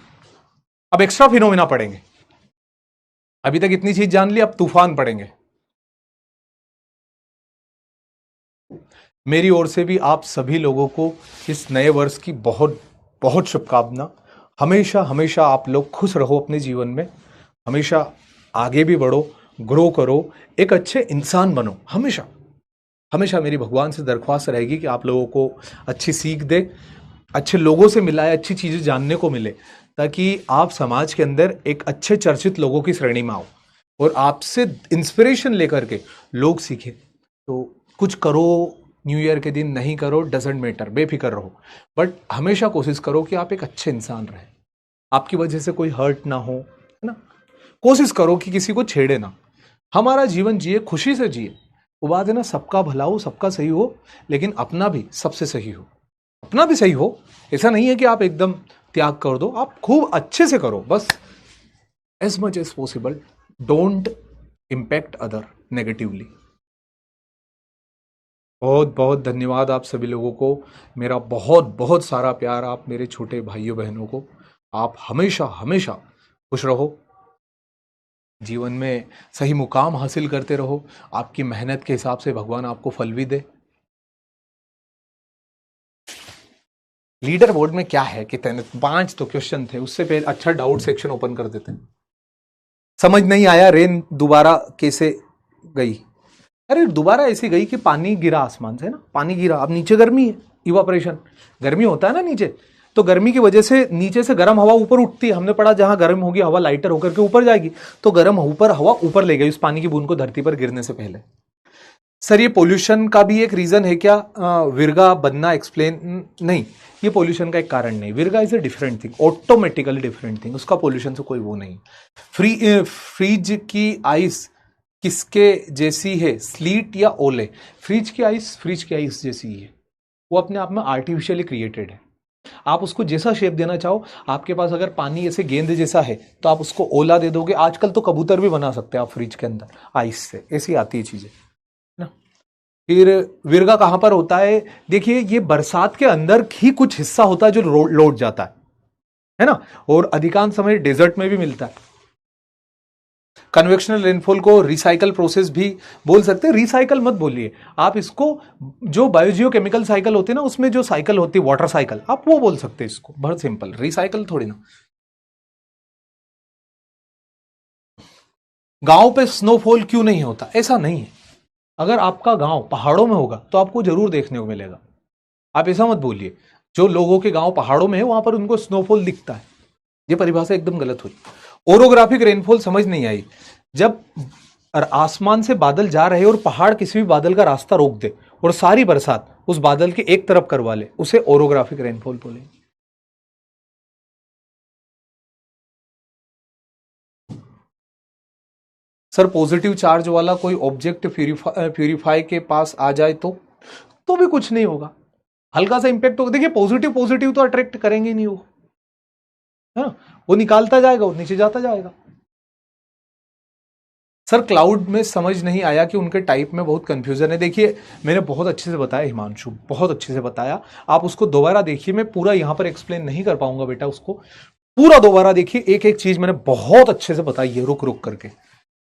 अब एक्स्ट्रा फिनोमिना पढ़ेंगे। अभी तक इतनी चीज जान ली, अब तूफान पढ़ेंगे। मेरी ओर से भी आप सभी लोगों को इस नए वर्ष की बहुत बहुत शुभकामना। हमेशा हमेशा आप लोग खुश रहो अपने जीवन में, हमेशा आगे भी बढ़ो, ग्रो करो, एक अच्छे इंसान बनो। हमेशा हमेशा मेरी भगवान से दरख्वास्त रहेगी कि आप लोगों को अच्छी सीख दे, अच्छे लोगों से मिलाए, अच्छी चीजें जानने को मिले, ताकि आप समाज के अंदर एक अच्छे चर्चित लोगों की श्रेणी में आओ और आपसे इंस्पिरेशन लेकर के लोग सीखें। तो कुछ करो, न्यू ईयर के दिन नहीं करो, डजेंट मैटर, बेफिक्र रहो, बट हमेशा कोशिश करो कि आप एक अच्छे इंसान रहें, आपकी वजह से कोई हर्ट ना हो, है ना। कोशिश करो कि किसी को छेड़े ना, हमारा जीवन जिए, खुशी से जिए। वो बात है ना, सबका भला हो, सबका सही हो, लेकिन अपना भी सबसे सही हो, अपना भी सही हो। ऐसा नहीं है कि आप एकदम त्याग कर दो, आप खूब अच्छे से करो, बस as much as possible don't impact other negatively. बहुत बहुत धन्यवाद आप सभी लोगों को, मेरा बहुत बहुत सारा प्यार आप मेरे छोटे भाइयों बहनों को। आप हमेशा हमेशा खुश रहो, जीवन में सही मुकाम हासिल करते रहो, आपकी मेहनत के हिसाब से भगवान आपको फल भी दे। लीडर बोर्ड में क्या है कि 5 तो क्वेश्चन थे, उससे पहले अच्छा डाउट सेक्शन ओपन कर देते हैं। समझ नहीं आया रेन दोबारा कैसे गई, अरे दोबारा ऐसी गई कि पानी गिरा आसमान से, ना पानी गिरा, अब नीचे गर्मी है, इवापोरेशन, गर्मी होता है ना नीचे, तो गर्मी की वजह से नीचे से गर्म हवा ऊपर उठती है। हमने पढ़ा जहां गर्म होगी हवा लाइटर होकर के ऊपर जाएगी, तो गर्म ऊपर हवा ऊपर ले गई उस पानी की बूंद को धरती पर गिरने से पहले। सर ये पोल्यूशन का भी एक रीजन है क्या? विर्गा बनना एक्सप्लेन नहीं, ये पोल्यूशन का एक कारण नहीं। Virga is a different thing, automatically different thing, उसका पोल्यूशन से कोई वो नहीं। फ्रीज की आइस किसके जैसी है, स्लीट या ओले? फ्रिज की आइस जैसी ही है, वो अपने आप में आर्टिफिशियली क्रिएटेड है। आप उसको जैसा शेप देना चाहो, आपके पास अगर पानी ऐसे गेंद जैसा है तो आप उसको ओला दे दोगे। आजकल तो कबूतर भी बना सकते हैं आप फ्रिज के अंदर आइस से, ऐसी आती है चीजें ना। फिर विर्गा कहां पर होता है? देखिए ये बरसात के अंदर ही कुछ हिस्सा होता है जो लौट जाता है ना, और अधिकांश समय डेजर्ट में भी मिलता है। कन्वेक्शनल रेनफॉल को रिसाइकल प्रोसेस भी बोल सकते हैं, रिसाइकल मत बोलिए आप इसको, जो बायोजियो केमिकल साइकिल होती है ना, उसमें जो साइकिल होती है वाटर साइकिल, आप वो बोल सकते हैं इसको, बहुत सिंपल, रिसाइकल थोड़ी ना। गांव पे स्नोफॉल क्यों नहीं होता? ऐसा नहीं है, अगर आपका गांव पहाड़ों में होगा तो आपको जरूर देखने को मिलेगा। आप ऐसा मत बोलिए, जो लोगों के गांव पहाड़ों में है वहां पर उनको स्नोफॉल दिखता है, ये परिभाषा एकदम गलत हुई। ओरोग्राफिक रेनफॉल समझ नहीं आई, जब आसमान से बादल जा रहे और पहाड़ किसी भी बादल का रास्ता रोक दे और सारी बरसात उस बादल के एक तरफ करवा ले, उसे ओरोग्राफिक रेनफॉल बोले। सर पॉजिटिव चार्ज वाला कोई ऑब्जेक्ट प्यूरिफाई के पास आ जाए तो भी कुछ नहीं होगा, हल्का सा इंपैक्ट होगा। देखिए पॉजिटिव तो अट्रैक्ट करेंगे नहीं वो, है ना, वो निकालता जाएगा, वो नीचे जाता जाएगा। सर क्लाउड में समझ नहीं आया कि उनके टाइप में बहुत कंफ्यूजन है। देखिए मैंने बहुत अच्छे से बताया हिमांशु, बहुत अच्छे से बताया, आप उसको दोबारा देखिए, मैं पूरा यहां पर एक्सप्लेन नहीं कर पाऊंगा बेटा उसको, पूरा दोबारा देखिए, एक एक चीज मैंने बहुत अच्छे से बताई है रुक रुक करके।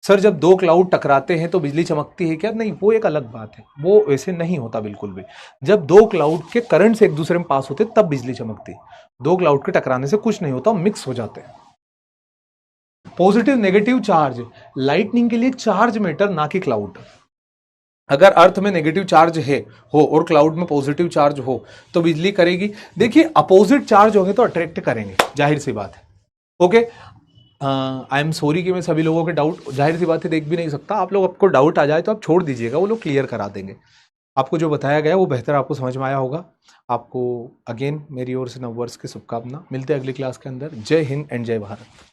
सर जब दो क्लाउड टकराते हैं तो बिजली चमकती है क्या? नहीं, वो एक अलग बात है, वो वैसे नहीं होता बिल्कुल भी। जब दो क्लाउड के करंट से एक दूसरे में पास होते तब बिजली चमकती है। दो क्लाउड के टकराने से कुछ नहीं होता, मिक्स हो जाते हैं। पॉजिटिव नेगेटिव चार्ज, लाइटनिंग के लिए चार्ज मैटर, ना कि क्लाउड। अगर अर्थ में नेगेटिव चार्ज है हो और क्लाउड में पॉजिटिव चार्ज हो तो बिजली करेगी। देखिए अपोजिट चार्ज होंगे तो अट्रैक्ट करेंगे, जाहिर सी बात है। ओके, आई एम सॉरी कि मैं सभी लोगों के डाउट, जाहिर सी बात है, देख भी नहीं सकता। आप लोग, आपको डाउट आ जाए तो आप छोड़ दीजिएगा, वो लोग क्लियर करा देंगे। आपको जो बताया गया वो बेहतर आपको समझ में आया होगा। आपको अगेन मेरी ओर से नववर्ष की शुभकामना। मिलते हैं अगली क्लास के अंदर। जय हिंद एंड जय भारत।